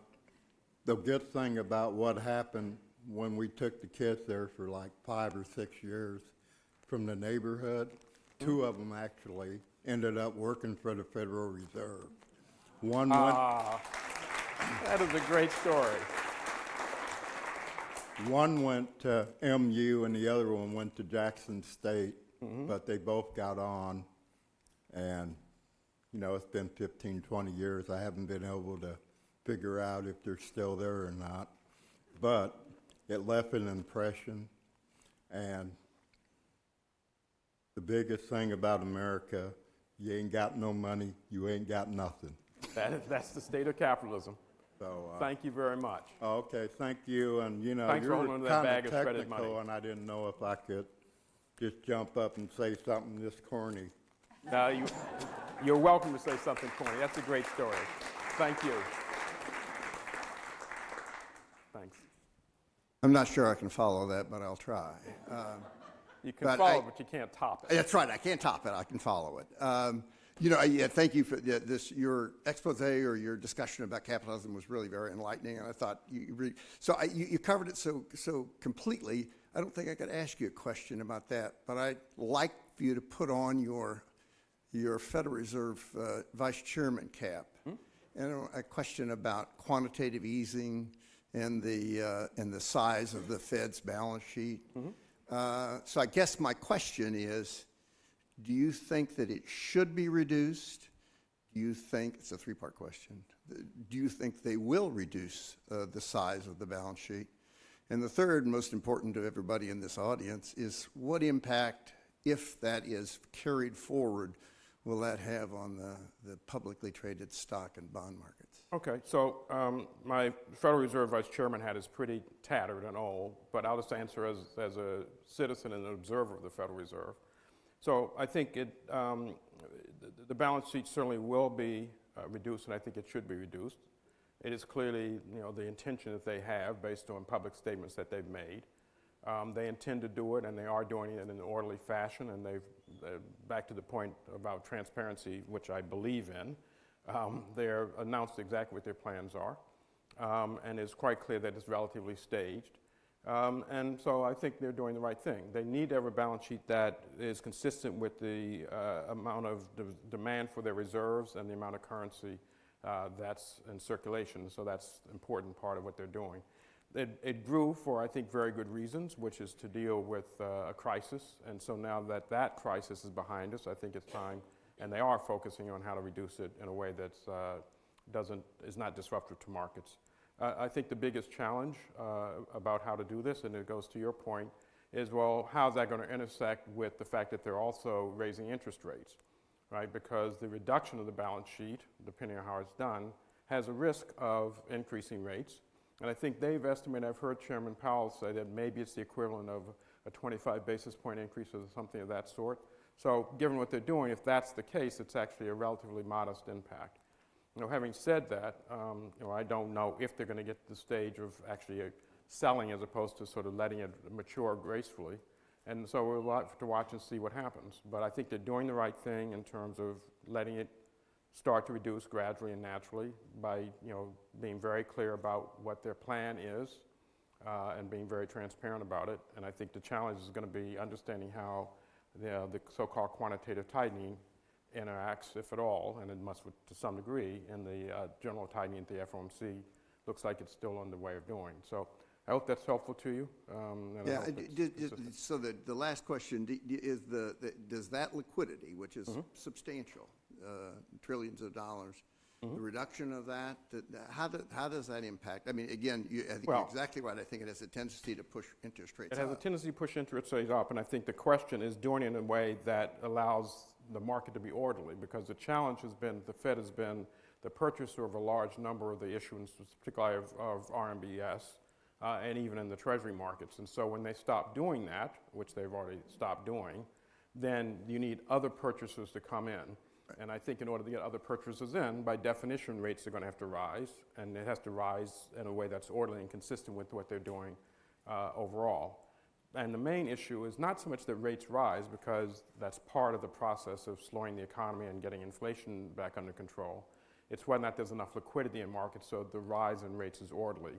the good thing about what happened when we took the kids there for like 5 or 6 years from the neighborhood, 2 of them actually ended up working for the Federal Reserve. One went, that is a great story. one went to MU and the other one went to Jackson State, but they both got on. And, you know, it's been 15, 20 years. I haven't been able to figure out if they're still there or not. But it left an impression. And the biggest thing about America, you ain't got no money, you ain't got nothing. That's the state of capitalism. So Thank you very much. okay, thank you. And you know, Thanks for you're holding that bag kind of of shredded money. technical, and I didn't know if I could just jump up and say something this corny. Now, you're welcome to say something corny. That's a great story. Thank you. Thanks. I'm not sure I can follow that, but I'll try. You can But follow, but you can't top it. That's right. I can't top it. I can follow it. You know, yeah, thank you for this. Your expose or your discussion about capitalism was really very enlightening, and I thought you covered it so completely. I don't think I could ask you a question about that, but I'd like for you to put on your Federal Reserve Vice Chairman cap. And a question about quantitative easing and the size of the Fed's balance sheet. So I guess my question is, do you think that it should be reduced? Do you think, it's a three-part question, do you think they will reduce the size of the balance sheet? And the third, most important to everybody in this audience, is what impact, if that is carried forward, will that have on the publicly traded stock and bond markets? Okay, so my Federal Reserve Vice Chairman hat is pretty tattered and old, but I'll just answer as a citizen and an observer of the Federal Reserve. So I think the balance sheet certainly will be reduced, and I think it should be reduced. It is clearly, the intention that they have based on public statements that they've made. They intend to do it, and they are doing it in an orderly fashion, and back to the point about transparency, which I believe in, they're announced exactly what their plans are, and it's quite clear that it's relatively staged. And so I think they're doing the right thing. They need to have a balance sheet that is consistent with the amount of demand for their reserves and the amount of currency that's in circulation. So that's an important part of what they're doing. It grew for, I think, very good reasons, which is to deal with a crisis. And so now that that crisis is behind us, I think it's time, and they are focusing on how to reduce it in a way that is not disruptive to markets. I think the biggest challenge about how to do this, and it goes to your point, is, well, how's that going to intersect with the fact that they're also raising interest rates, right? Because the reduction of the balance sheet, depending on how it's done, has a risk of increasing rates. And I think they've estimated, I've heard Chairman Powell say that maybe it's the equivalent of a 25 basis point increase or something of that sort. So given what they're doing, if that's the case, it's actually a relatively modest impact. Having said that, I don't know if they're going to get to the stage of actually selling as opposed to sort of letting it mature gracefully. And so we'll have to watch and see what happens. But I think they're doing the right thing in terms of letting it start to reduce gradually and naturally by, being very clear about what their plan is and being very transparent about it. And I think the challenge is going to be understanding how the so-called quantitative tightening interacts, if at all, and it must to some degree, in the general tightening that the FOMC looks like it's still on the way of doing. So I hope that's helpful to you. Yeah, so the last question is does that liquidity, which is substantial, trillions of dollars, the reduction of that, how does that impact? I mean, again, I think you're exactly right. I think it has a tendency to push interest rates up. It has a tendency to push interest rates up, and I think the question is doing it in a way that allows the market to be orderly, because the challenge has been the Fed has been the purchaser of a large number of the issuance, particularly of RMBS, and even in the Treasury markets. And so when they stop doing that, which they've already stopped doing, then you need other purchasers to come in. And I think in order to get other purchasers in, by definition, rates are going to have to rise, and it has to rise in a way that's orderly and consistent with what they're doing overall. And the main issue is not so much that rates rise, because that's part of the process of slowing the economy and getting inflation back under control. It's whether or not there's enough liquidity in markets so the rise in rates is orderly.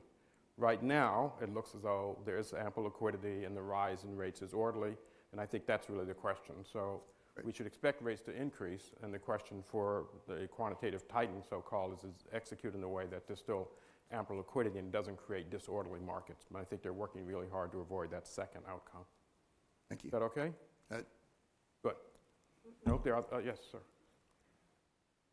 Right now, it looks as though there is ample liquidity and the rise in rates is orderly, and I think that's really the question. So we should expect rates to increase, and the question for the quantitative tightening, so-called, is executed in a way that there's still ample liquidity and doesn't create disorderly markets. But I think they're working really hard to avoid that second outcome. Thank you. Is that okay? Good. No, there are, yes, sir.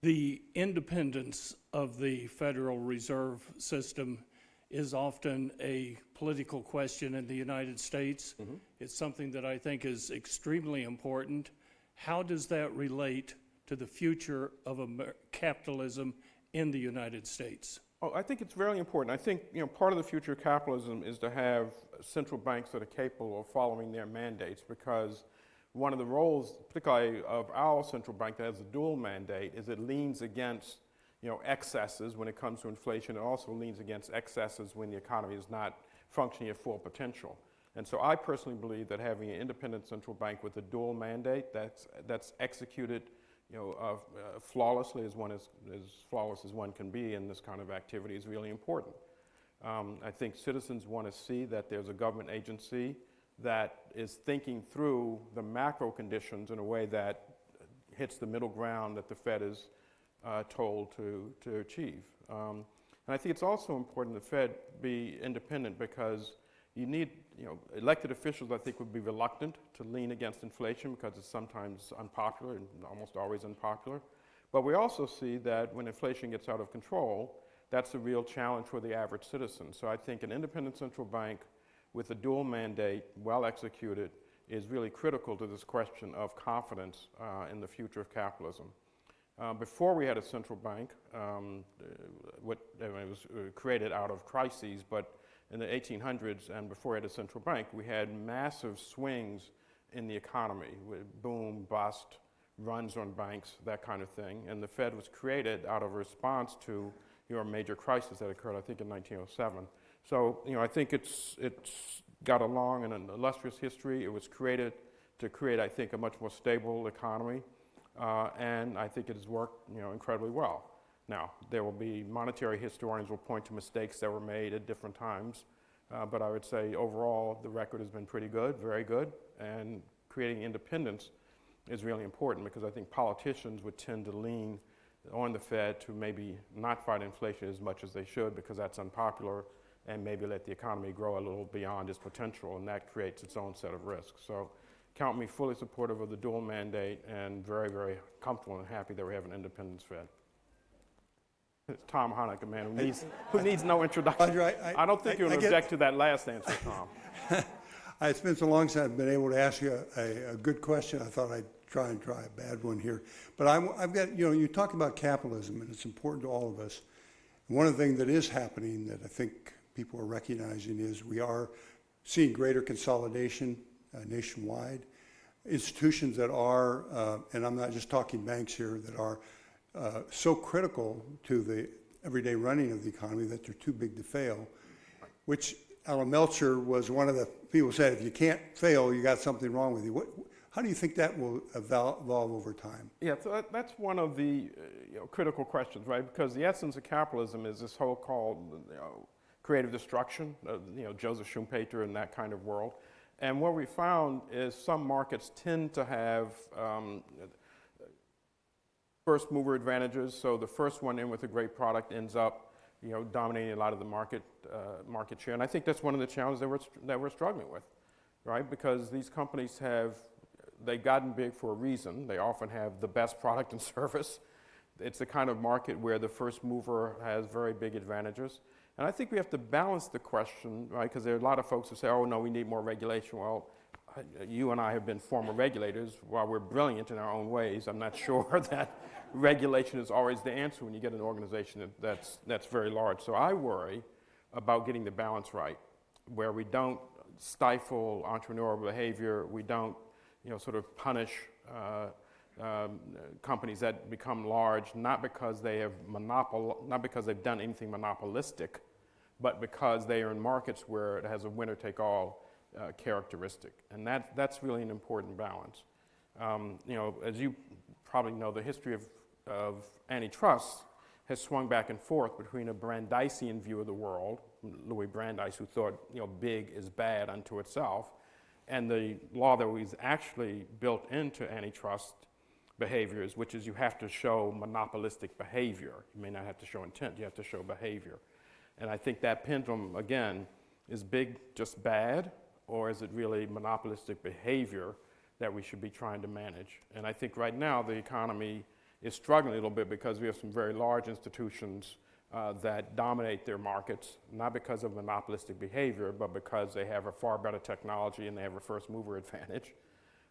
The independence of the Federal Reserve System is often a political question in the United States. It's something that I think is extremely important. How does that relate to the future of capitalism in the United States? Oh, I think it's very important. I think part of the future of capitalism is to have central banks that are capable of following their mandates, because one of the roles, particularly of our central bank that has a dual mandate, is it leans against excesses when it comes to inflation. It also leans against excesses when the economy is not functioning at full potential. And so I personally believe that having an independent central bank with a dual mandate that's executed flawlessly, as flawless as one can be in this kind of activity, is really important. I think citizens want to see that there's a government agency that is thinking through the macro conditions in a way that hits the middle ground that the Fed is told to achieve. And I think it's also important the Fed be independent because you need, elected officials I think would be reluctant to lean against inflation because it's sometimes unpopular and almost always unpopular. But we also see that when inflation gets out of control, that's a real challenge for the average citizen. So I think an independent central bank with a dual mandate, well executed, is really critical to this question of confidence in the future of capitalism. Before we had a central bank, it was created out of crises, but in the 1800s and before we had a central bank, we had massive swings in the economy, with boom, bust, runs on banks, that kind of thing. And the Fed was created out of a response to a major crisis that occurred, I think, in 1907. So, I think it's got a long and an illustrious history. It was created to create, I think, a much more stable economy, and I think it has worked, incredibly well. Now, there will be monetary historians will point to mistakes that were made at different times, but I would say overall the record has been pretty good, very good, and creating independence is really important because I think politicians would tend to lean on the Fed to maybe not fight inflation as much as they should because that's unpopular, and maybe let the economy grow a little beyond its potential, and that creates its own set of risks. So count me fully supportive of the dual mandate and very, very comfortable and happy that we have an independence Fed. It's Tom Honock, a man who needs no introduction. Roger, I don't think you'll object to that last answer, Tom. It's been so long since I've been able to ask you a good question. I thought I'd try a bad one here. But I've got, you talk about capitalism, and it's important to all of us. One of the things that is happening that I think people are recognizing is we are seeing greater consolidation nationwide. Institutions that are, and I'm not just talking banks here, that are so critical to the everyday running of the economy that they're too big to fail, which Alan Melcher was one of the people who said, if you can't fail, you got something wrong with you. How do you think that will evolve over time? Yeah, so that's one of the critical questions, right? Because the essence of capitalism is this whole called creative destruction, Joseph Schumpeter and that kind of world. And what we found is some markets tend to have first mover advantages. So the first one in with a great product ends up, dominating a lot of the market share. And I think that's one of the challenges that we're struggling with, right? Because these companies they've gotten big for a reason. They often have the best product and service. It's the kind of market where the first mover has very big advantages. And I think we have to balance the question, right? Because there are a lot of folks who say, oh, no, we need more regulation. Well, you and I have been former regulators. While we're brilliant in our own ways, I'm not sure that regulation is always the answer when you get an organization that's very large. So I worry about getting the balance right, where we don't stifle entrepreneurial behavior, we don't sort of punish companies that become large, not because they've done anything monopolistic, but because they are in markets where it has a winner-take-all characteristic, and that's really an important balance. As you probably know, the history of antitrust has swung back and forth between a Brandeisian view of the world, Louis Brandeis, who thought big is bad unto itself, and the law that was actually built into antitrust behaviors, which is you have to show monopolistic behavior. You may not have to show intent, you have to show behavior. And I think that pendulum, again, is big just bad, or is it really monopolistic behavior that we should be trying to manage? And I think right now the economy is struggling a little bit because we have some very large institutions that dominate their markets, not because of monopolistic behavior, but because they have a far better technology and they have a first mover advantage.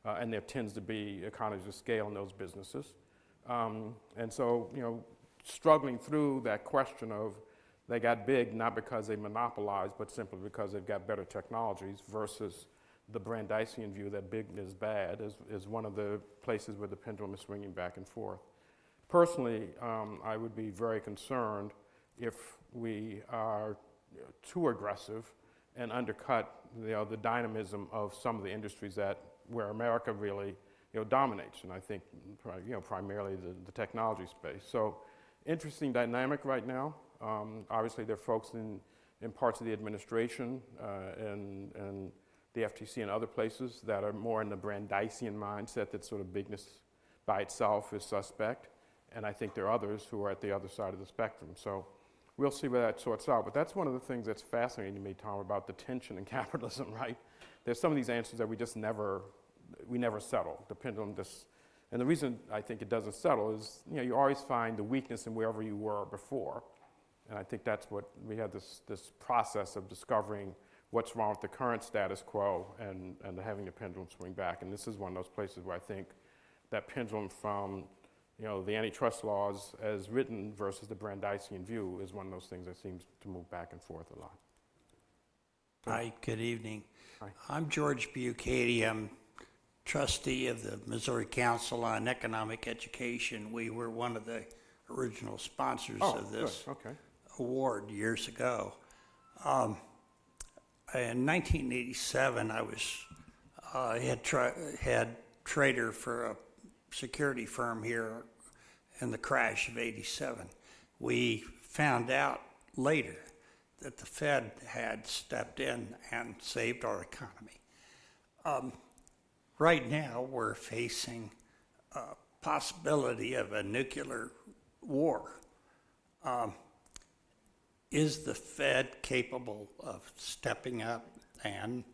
And there tends to be economies of scale in those businesses. And so, struggling through that question of they got big not because they monopolized, but simply because they've got better technologies versus the Brandeisian view that big is bad is one of the places where the pendulum is swinging back and forth. Personally, I would be very concerned if we are too aggressive and undercut the dynamism of some of the industries where America really dominates, and I think primarily the technology space. So interesting dynamic right now. Obviously there are folks in parts of the administration and the FTC and other places that are more in the Brandeisian mindset that sort of bigness by itself is suspect. And I think there are others who are at the other side of the spectrum. So we'll see where that sorts out. But that's one of the things that's fascinating to me, Tom, about the tension in capitalism, right? There's some of these answers that we never settle. The pendulum just, and the reason I think it doesn't settle is, you always find the weakness in wherever you were before. And I think that's what we had this process of discovering what's wrong with the current status quo and having the pendulum swing back. And this is one of those places where I think that pendulum from the antitrust laws as written versus the Brandeisian view is one of those things that seems to move back and forth a lot. Hi, good evening. Hi. I'm George Bucati. I'm trustee of the Missouri Council on Economic Education. We were one of the original sponsors of this Good. Okay. award years ago. In 1987, I was head trader for a security firm here in the crash of '87. We found out later that the Fed had stepped in and saved our economy. Right now, we're facing a possibility of a nuclear war. Is the Fed capable of stepping up and,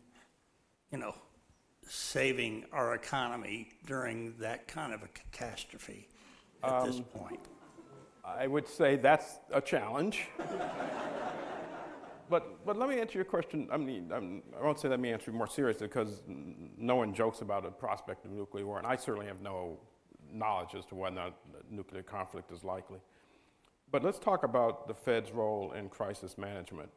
saving our economy during that kind of a catastrophe at this point? I would say that's a challenge. But let me answer your question. I mean, I won't say let me answer it more seriously because no one jokes about a prospect of nuclear war, and I certainly have no knowledge as to whether or not nuclear conflict is likely. But let's talk about the Fed's role in crisis management,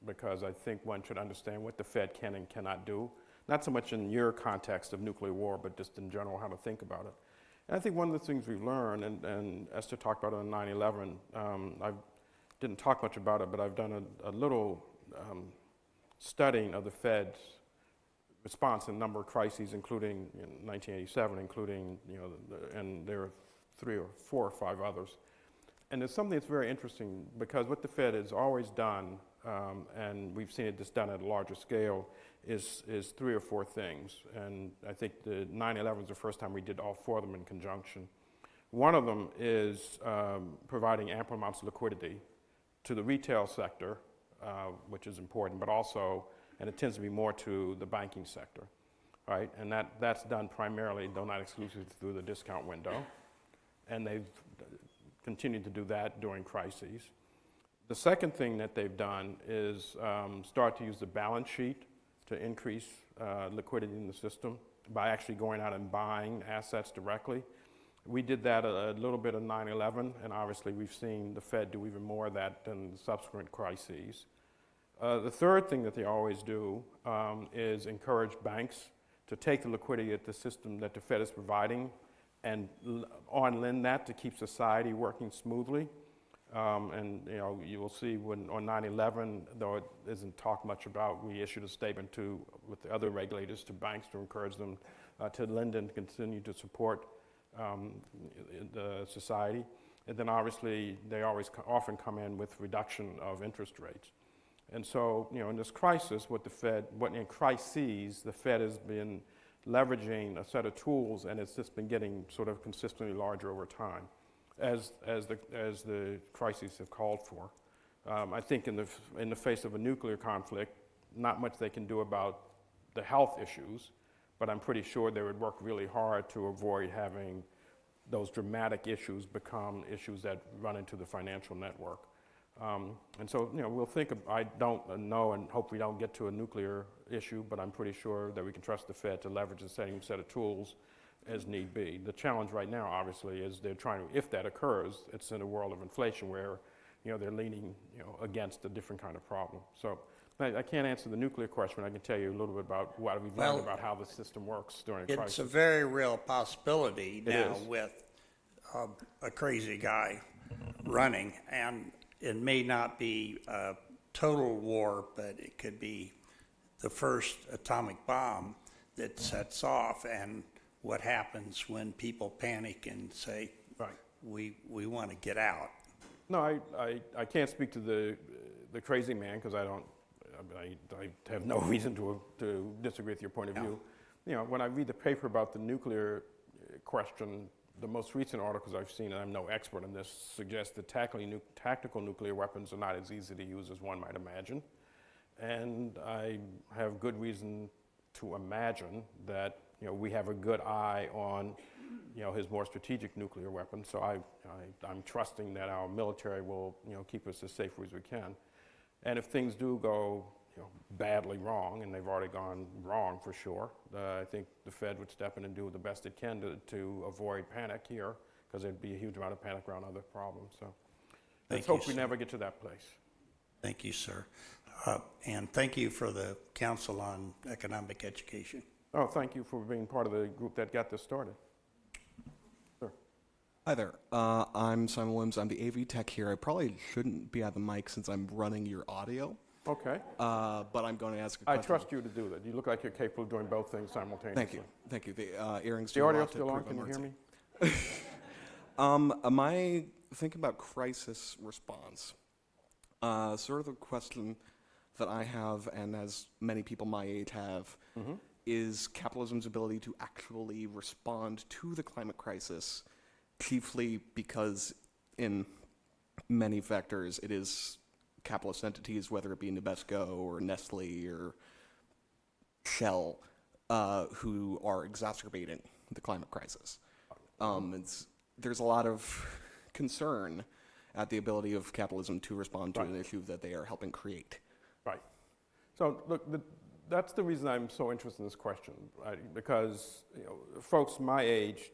because I think one should understand what the Fed can and cannot do, not so much in your context of nuclear war, but just in general how to think about it. And I think one of the things we've learned, and Esther talked about it on 9/11, I didn't talk much about it, but I've done a little studying of the Fed's response in a number of crises, including in 1987, including, and there are 3 or 4 or 5 others. And there's something that's very interesting, because what the Fed has always done, and we've seen it just done at a larger scale, is 3 or 4 things. And I think the 9/11 was the first time we did all 4 of them in conjunction. One of them is providing ample amounts of liquidity to the retail sector, which is important, but also, and it tends to be more to the banking sector, right? And that's done primarily, though not exclusively, through the discount window. And they've continued to do that during crises. The second thing that they've done is start to use the balance sheet to increase liquidity in the system by actually going out and buying assets directly. We did that a little bit in 9/11, and obviously we've seen the Fed do even more of that in subsequent crises. The third thing that they always do is encourage banks to take the liquidity at the system that the Fed is providing and on-lend that to keep society working smoothly. And you will see when on 9/11, though it isn't talked much about, we issued a statement with the other regulators to banks to encourage them to lend and continue to support the society. And then obviously they often come in with reduction of interest rates. And so, in this crisis, in crises, the Fed has been leveraging a set of tools, and it's just been getting sort of consistently larger over time, as the crises have called for. I think in the face of a nuclear conflict, not much they can do about the health issues, but I'm pretty sure they would work really hard to avoid having those dramatic issues become issues that run into the financial network. And so, we'll think I don't know and hope we don't get to a nuclear issue, but I'm pretty sure that we can trust the Fed to leverage the same set of tools as need be. The challenge right now, obviously, is they're trying to, if that occurs, it's in a world of inflation where, they're leaning, against a different kind of problem. So I can't answer the nuclear question. I can tell you a little bit about what we've learned about how the system works during a crisis. It's a very real possibility now is. with a crazy guy running, and it may not be a total war, but it could be the first atomic bomb that sets off, and what happens when people panic and say, Right. we want to get out. No, I can't speak to the crazy man because I don't I have no reason to disagree with your point of view. You know, when I read the paper about the nuclear question, the most recent articles I've seen, and I'm no expert in this, suggest that tactical nuclear weapons are not as easy to use as one might imagine. And I have good reason to imagine that, you know, we have a good eye on, you know, his more strategic nuclear weapons. So I'm trusting that our military will, you know, keep us as safe as we can. And if things do go, you know, badly wrong, and they've already gone wrong for sure, I think the Fed would step in and do the best it can to avoid panic here, because there'd be a huge amount of panic around other problems. So let's hope we never get to that place. Thank you, sir. And thank you for the Council on Economic Education. Oh, thank you for being part of the group that got this started. Sure. Hi there. I'm Simon Williams. I'm the AV tech here. I probably shouldn't be at the mic since I'm running your audio, Okay. but I'm going to ask a I question. trust you to do that. You look like you're capable of doing both things simultaneously. Thank you. Thank you. The earrings The do a audio lot to still on? prove Can I'm you hear learning. me? Am I thinking about crisis response? Sort of the question that I have, and as many people my age have, is capitalism's ability to actually respond to the climate crisis, chiefly because in many factors it is capitalist entities, whether it be Nabesco or Nestle or Shell, who are exacerbating the climate crisis. There's a lot of concern at the ability of capitalism to respond to an issue that they are helping create. Right. So look, that's the reason I'm so interested in this question, right? Because, you know, folks my age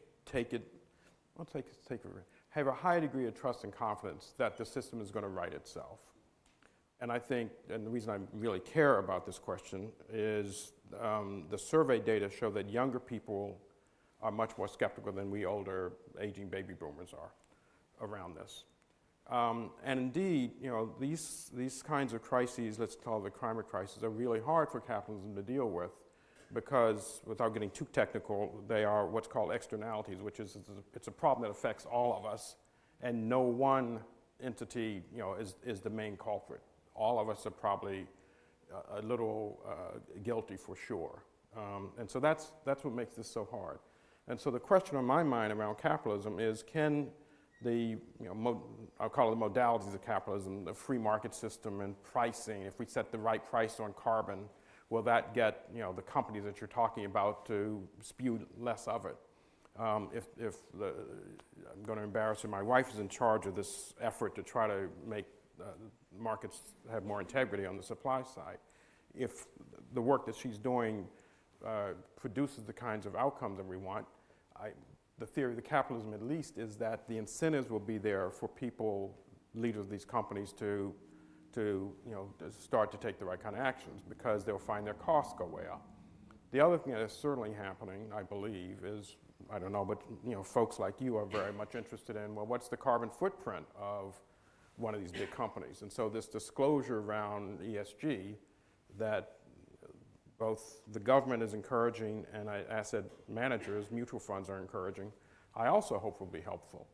have a high degree of trust and confidence that the system is going to right itself. And I think, and the reason I really care about this question is the survey data show that younger people are much more skeptical than we older, aging baby boomers are around this. And indeed, you know, these kinds of crises, let's call it the climate crisis, are really hard for capitalism to deal with because, without getting too technical, they are what's called externalities, which is it's a problem that affects all of us, and no one entity, you know, is the main culprit. All of us are probably a little guilty for sure. And so that's what makes this so hard. And so the question on my mind around capitalism is, can the, I'll call it the modalities of capitalism, the free market system and pricing, if we set the right price on carbon, will that get, you know, the companies that you're talking about to spew less of it? I'm going to embarrass her, my wife is in charge of this effort to try to make markets have more integrity on the supply side. If the work that she's doing produces the kinds of outcomes that we want, the theory of the capitalism, at least, is that the incentives will be there for people, leaders of these companies, to start to take the right kind of actions because they'll find their costs go way up. The other thing that is certainly happening, I believe, is, I don't know, but folks like you are very much interested in, well, what's the carbon footprint of one of these big companies? And so this disclosure around ESG that both the government is encouraging and asset managers, mutual funds are encouraging, I also hope will be helpful.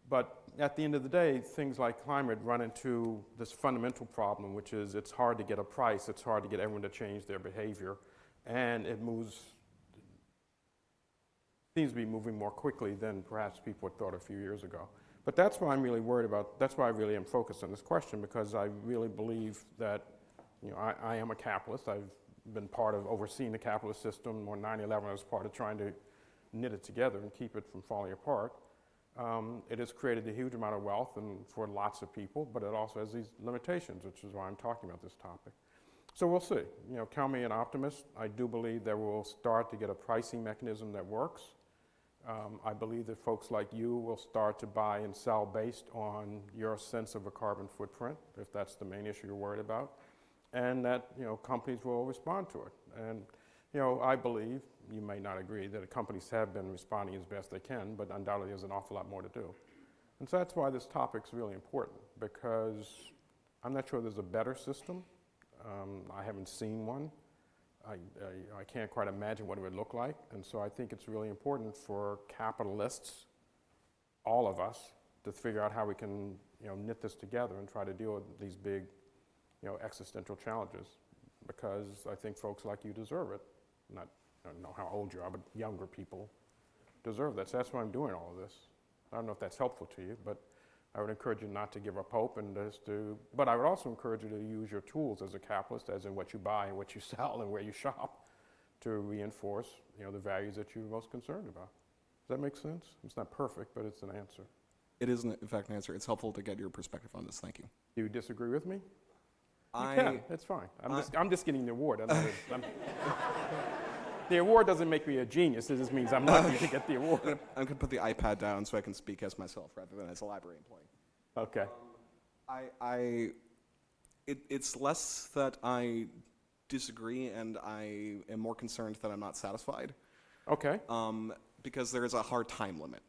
But at the end of the day, things like climate run into this fundamental problem, which is it's hard to get a price, it's hard to get everyone to change their behavior, and it seems to be moving more quickly than perhaps people had thought a few years ago. But that's why I'm really worried about, that's why I really am focused on this question, because I really believe that, I am a capitalist. I've been part of overseeing the capitalist system. On 9/11, I was part of trying to knit it together and keep it from falling apart. It has created a huge amount of wealth and for lots of people, but it also has these limitations, which is why I'm talking about this topic. So we'll see. Count me an optimist. I do believe that we'll start to get a pricing mechanism that works. I believe that folks like you will start to buy and sell based on your sense of a carbon footprint, if that's the main issue you're worried about, and that companies will respond to it. And I believe, you may not agree, that companies have been responding as best they can, but undoubtedly there's an awful lot more to do. And so that's why this topic's really important, because I'm not sure there's a better system. I haven't seen one. I can't quite imagine what it would look like. And so I think it's really important for capitalists, all of us, to figure out how we can knit this together and try to deal with these big existential challenges. because I think folks like you deserve it. I don't know how old you are, but younger people deserve that. So that's why I'm doing all of this. I don't know if that's helpful to you, but I would encourage you not to give up hope and just but I would also encourage you to use your tools as a capitalist, as in what you buy and what you sell and where you shop, to reinforce, the values that you're most concerned about. Does that make sense? It's not perfect, but it's an answer. It is, in fact, an answer. It's helpful to get your perspective on this. Thank you. Do you disagree with me? You can. It's fine. I'm just getting the award. The award doesn't make me a genius. It just means I'm lucky to get the award. I'm going to put the iPad down so I can speak as myself rather than as a library employee. Okay. It's less that I disagree, and I am more concerned that I'm not satisfied. Okay. Because there is a hard time limit.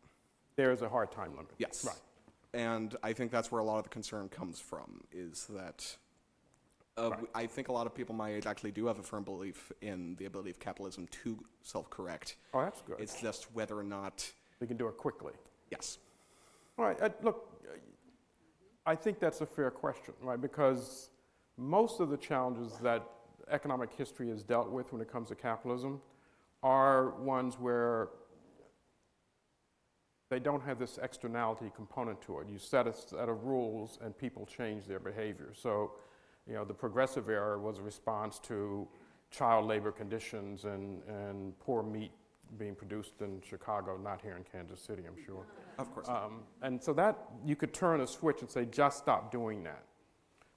There is a hard time limit. Yes. Right. And I think that's where a lot of the concern comes from, is that Right. I think a lot of people my age actually do have a firm belief in the ability of capitalism to self-correct. Oh, that's good. It's just whether or not, We can do it quickly. yes. All right. Look, I think that's a fair question, right? Because most of the challenges that economic history has dealt with when it comes to capitalism are ones where they don't have this externality component to it. You set a set of rules and people change their behavior. So, the progressive era was a response to child labor conditions and poor meat being produced in Chicago, not here in Kansas City, I'm sure. Of course. And so that, you could turn a switch and say, just stop doing that.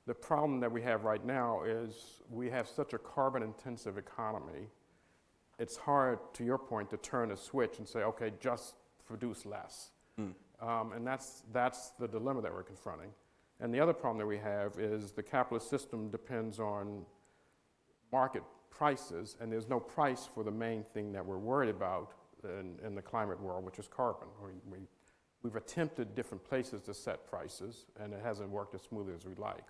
The problem that we have right now is we have such a carbon-intensive economy, it's hard, to your point, to turn a switch and say, okay, just produce less. And that's the dilemma that we're confronting. And the other problem that we have is the capitalist system depends on market prices, and there's no price for the main thing that we're worried about in the climate world, which is carbon. We've attempted different places to set prices, and it hasn't worked as smoothly as we'd like.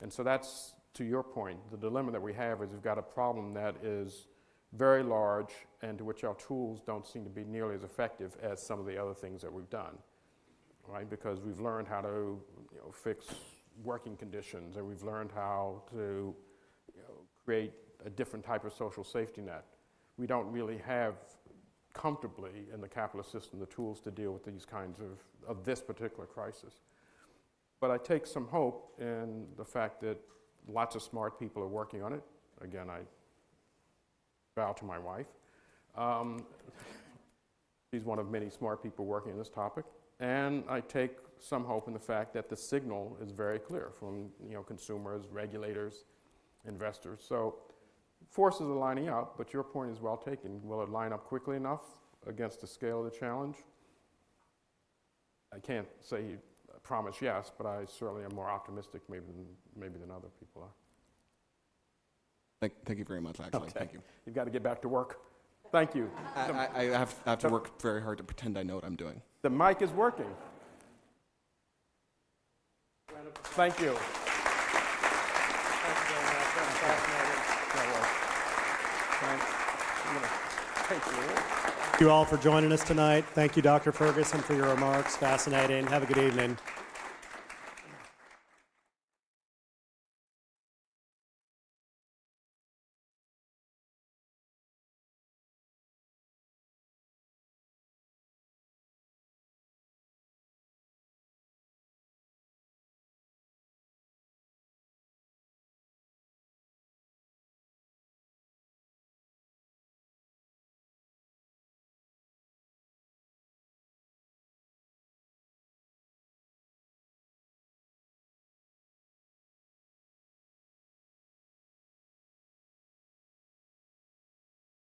And so that's, to your point, the dilemma that we have is we've got a problem that is very large and to which our tools don't seem to be nearly as effective as some of the other things that we've done, right? Because we've learned how to fix working conditions, and we've learned how to create a different type of social safety net. We don't really have comfortably in the capitalist system the tools to deal with these kinds of this particular crisis. But I take some hope in the fact that lots of smart people are working on it. Again, I bow to my wife. She's one of many smart people working on this topic. And I take some hope in the fact that the signal is very clear from consumers, regulators, investors. So forces are lining up, but your point is well taken. Will it line up quickly enough against the scale of the challenge? I can't say promise yes, but I certainly am more optimistic maybe than other people are. Thank you very much, actually. Okay. Thank you. You've got to get back to work. Thank you. I have to work very hard to pretend I know what I'm doing. The mic is working. Thank you. Thank you all for joining us tonight. Thank you, Dr. Ferguson, for your remarks. Fascinating. Have a good evening.